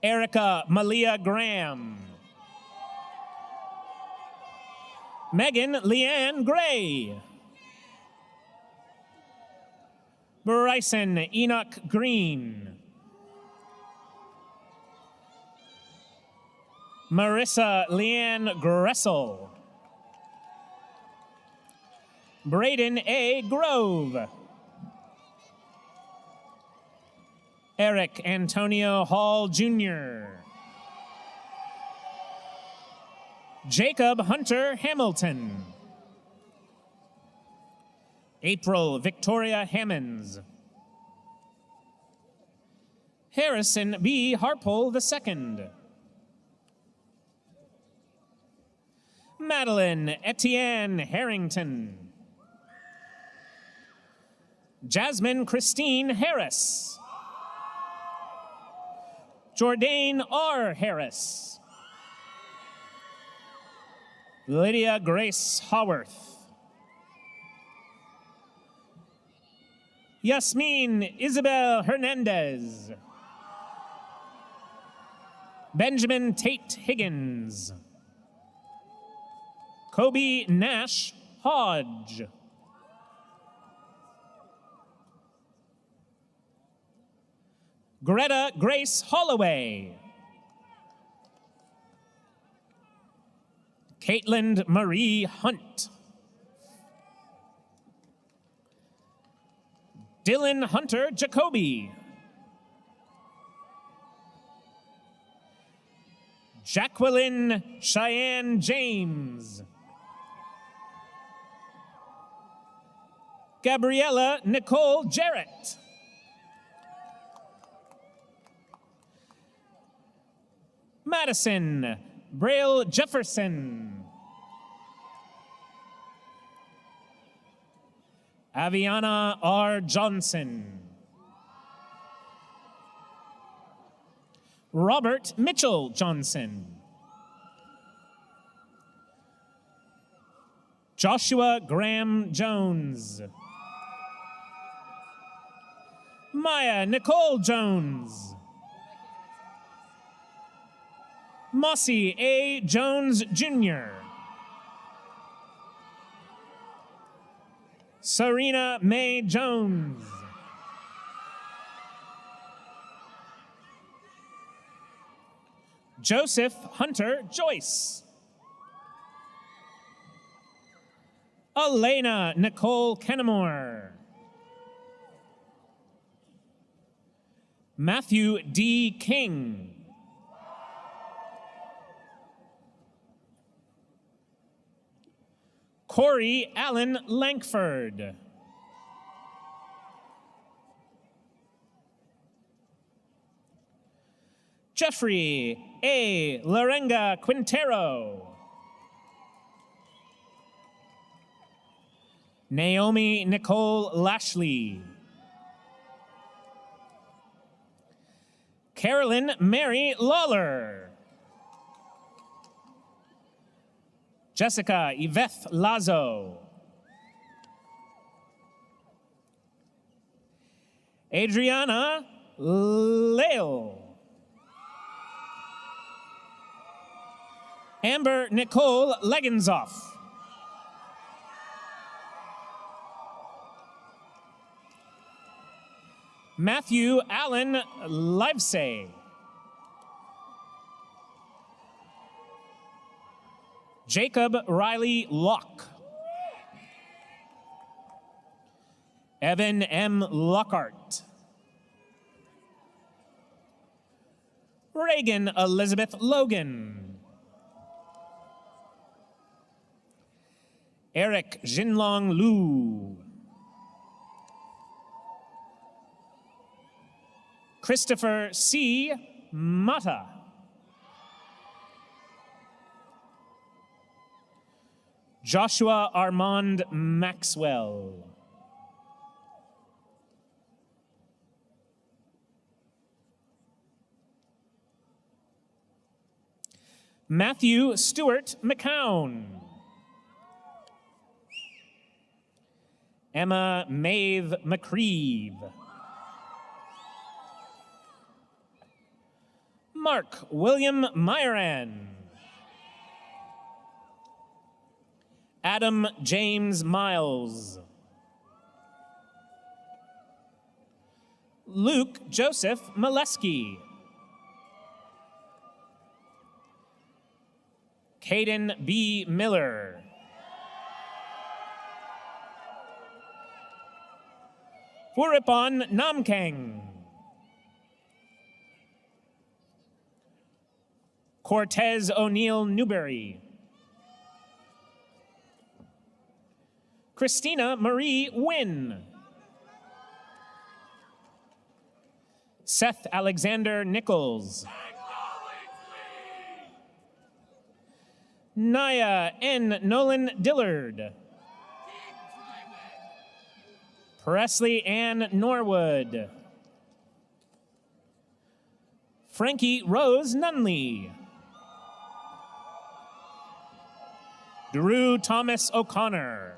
Erica Malia Graham. Megan Leanne Gray. Bryson Enoch Green. Marissa Leanne Gressel. Braden A. Grove. Eric Antonio Hall Jr. Jacob Hunter Hamilton. April Victoria Hammonds. Harrison B. Harpole II. Madeline Etienne Harrington. Jasmine Christine Harris. Jourdain R. Harris. Lydia Grace Haworth. Yasmin Isabel Hernandez. Benjamin Tate Higgins. Kobe Nash Hodge. Greta Grace Holloway. Caitlin Marie Hunt. Dylan Hunter Jacoby. Jacqueline Cheyenne James. Gabriella Nicole Jarrett. Madison Braille Jefferson. Aviana R. Johnson. Robert Mitchell Johnson. Joshua Graham Jones. Maya Nicole Jones. Mossy A. Jones Jr. Serena Mae Jones. Joseph Hunter Joyce. Elena Nicole Kennemore. Matthew D. King. Corey Allen Lankford. Jeffrey A. Larenga Quintero. Naomi Nicole Lashley. Carolyn Mary Lawler. Jessica Yvette Lazo. Adriana Leal. Amber Nicole Leggenzoff. Matthew Allen Livesay. Jacob Riley Locke. Evan M. Lockhart. Reagan Elizabeth Logan. Eric Jinlong Lu. Christopher C. Mata. Joshua Armand Maxwell. Matthew Stewart McCown. Emma Maeve McCreeve. Mark William Myran. Adam James Miles. Luke Joseph Molesky. Caden B. Miller. Furipon Namkang. Cortez O'Neill Newberry. Christina Marie Wynn. Seth Alexander Nichols. Naya N. Nolan Dillard. Presley Ann Norwood. Frankie Rose Nunley. Drew Thomas O'Connor.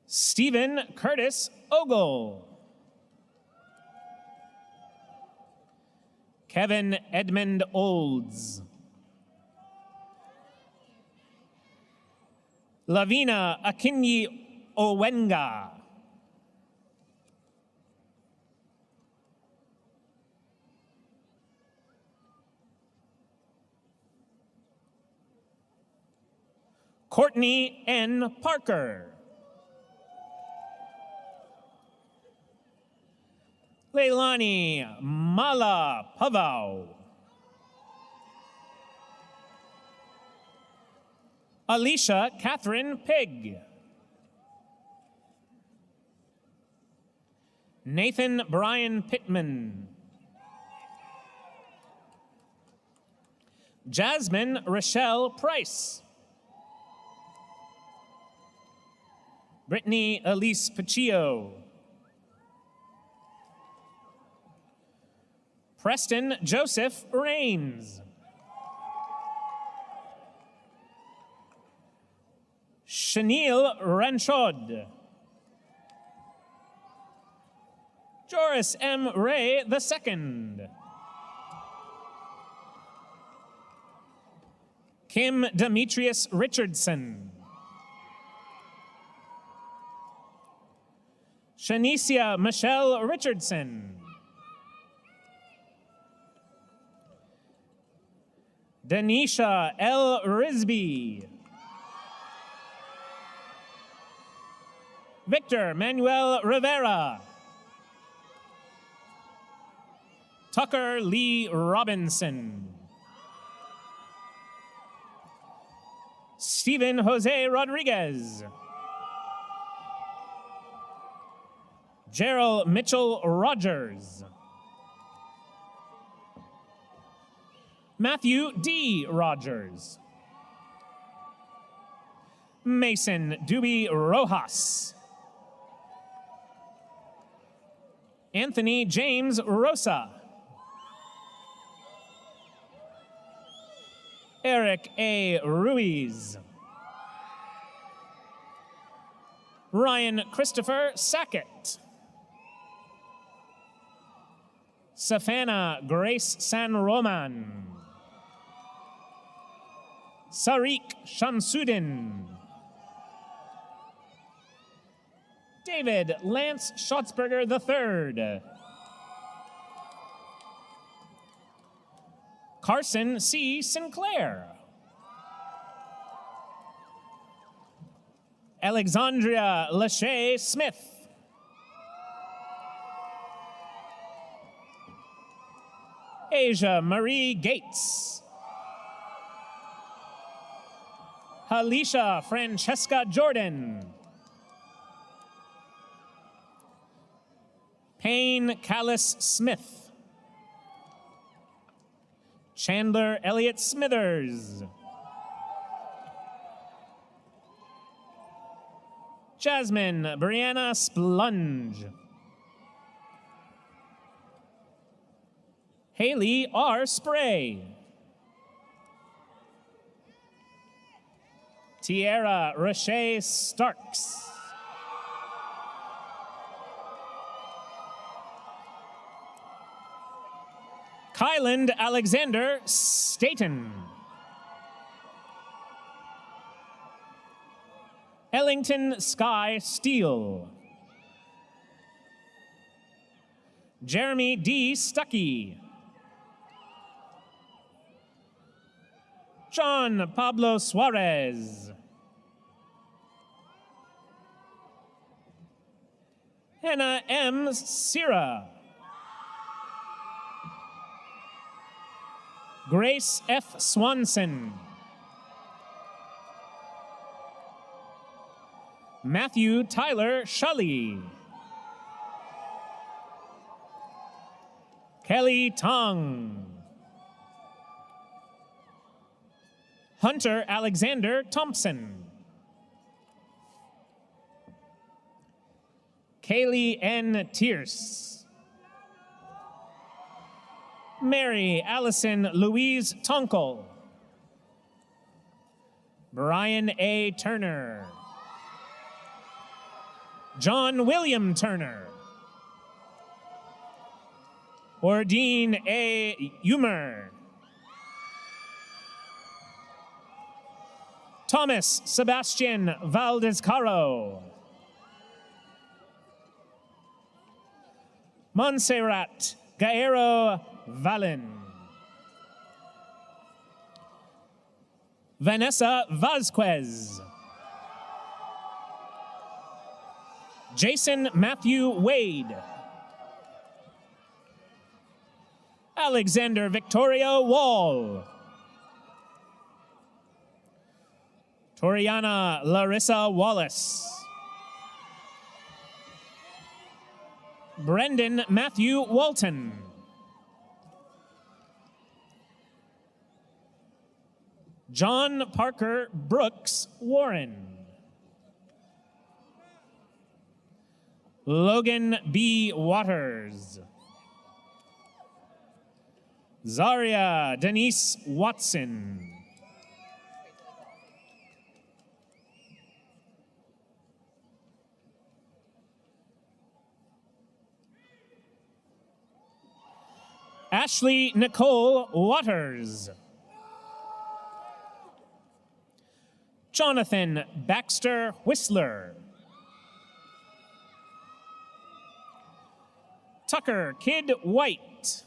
Stephen Curtis Ogle. Kevin Edmund Olds. Lavina Akinyi Owenga. Courtney N. Parker. Leilani Mala Pavao. Alicia Catherine Pig. Nathan Brian Pittman. Jasmine Rochelle Price. Brittany Elise Paccio. Preston Joseph Rains. Shanil Ranchod. Joris M. Ray II. Kim Demetrius Richardson. Shanicia Michelle Richardson. Denisha L. Risby. Victor Manuel Rivera. Tucker Lee Robinson. Steven Jose Rodriguez. Gerald Mitchell Rogers. Matthew D. Rogers. Mason Dewey Rojas. Anthony James Rosa. Eric A. Ruiz. Ryan Christopher Sackett. Safana Grace San Roman. Sariq Shamsuddin. David Lance Schatzberger III. Carson C. Sinclair. Alexandria Lachey Smith. Asia Marie Gates. Halisha Francesca Jordan. Payne Callis Smith. Chandler Elliott Smithers. Jasmine Brianna Splunge. Haley R. Spray. Tierra Roche Starks. Kyland Alexander Staten. Ellington Sky Steele. Jeremy D. Stuckey. John Pablo Suarez. Hannah M. Sierra. Grace F. Swanson. Matthew Tyler Shully. Kelly Tong. Hunter Alexander Thompson. Kaylee N. Tierce. Mary Allison Louise Tonkel. Brian A. Turner. John William Turner. Ordine A. Umer. Thomas Sebastian Valdez-Caro. Montserrat Gaero Valen. Vanessa Vasquez. Jason Matthew Wade. Alexander Victoria Wall. Toriana Larissa Wallace. Brendan Matthew Walton. John Parker Brooks Warren. Logan B. Waters. Zaria Denise Watson. Ashley Nicole Waters. Jonathan Baxter Whistler. Tucker Kid White.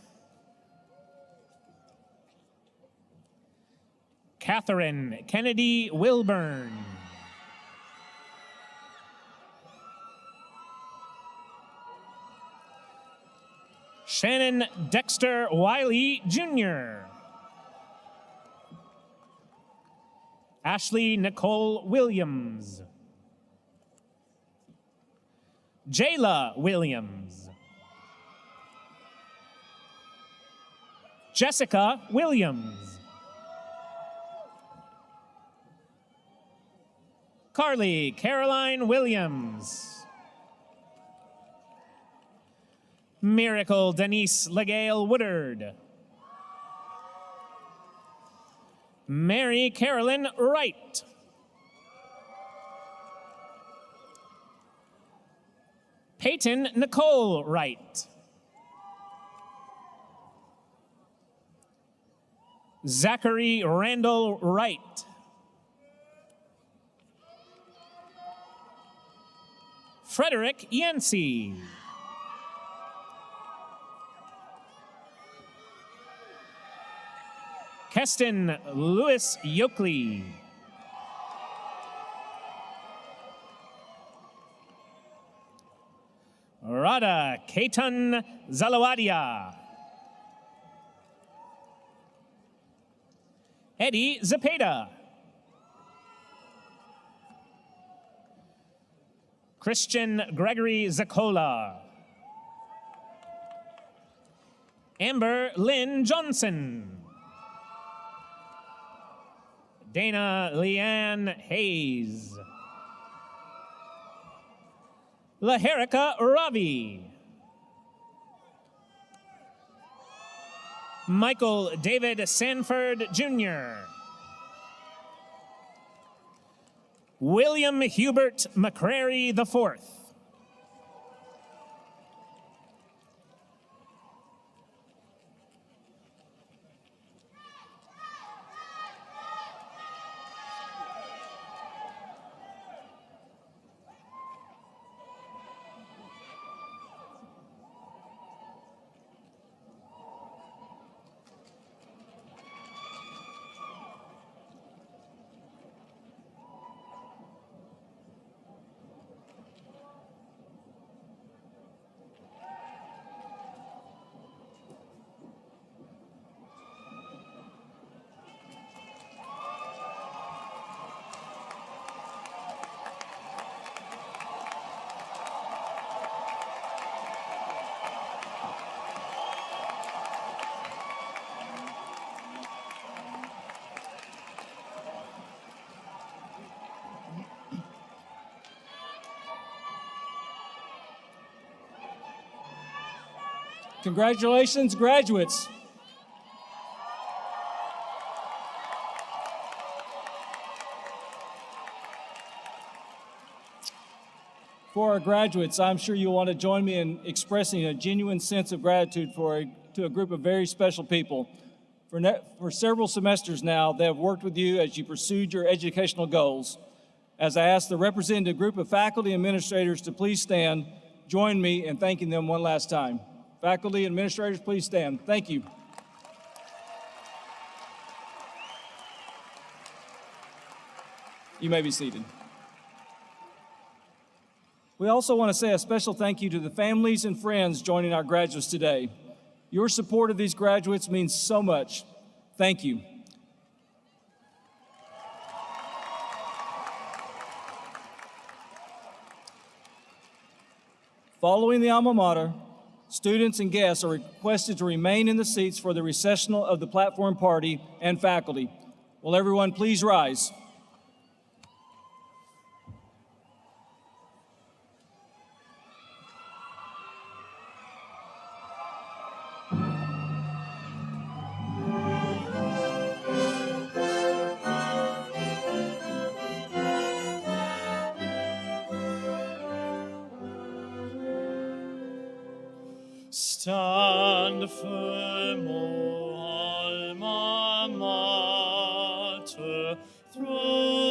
Catherine Kennedy Wilburn. Shannon Dexter Wiley Jr. Ashley Nicole Williams. Jayla Williams. Jessica Williams. Carly Caroline Williams. Miracle Denise Legale Woodard. Mary Carolyn Wright. Peyton Nicole Wright. Zachary Randall Wright. Frederick Yancey. Keston Lewis Yoakley. Radha Ketan Zalawadia. Eddie Zepeda. Christian Gregory Zakola. Amber Lynn Johnson. Dana Leanne Hayes. Laharika Ravi. Michael David Sanford Jr. William Hubert McCrary IV. Congratulations, graduates. For our graduates, I'm sure you'll want to join me in expressing a genuine sense of gratitude to a group of very special people. For several semesters now, they have worked with you as you pursued your educational goals. As I ask the representative group of faculty and administrators to please stand, join me in thanking them one last time. Faculty and administrators, please stand. Thank you. You may be seated. We also want to say a special thank you to the families and friends joining our graduates today. Your support of these graduates means so much. Thank you. Following the alma mater, students and guests are requested to remain in the seats for the recessional of the platform party and faculty. Will everyone please rise? Stand firm, O alma mater, through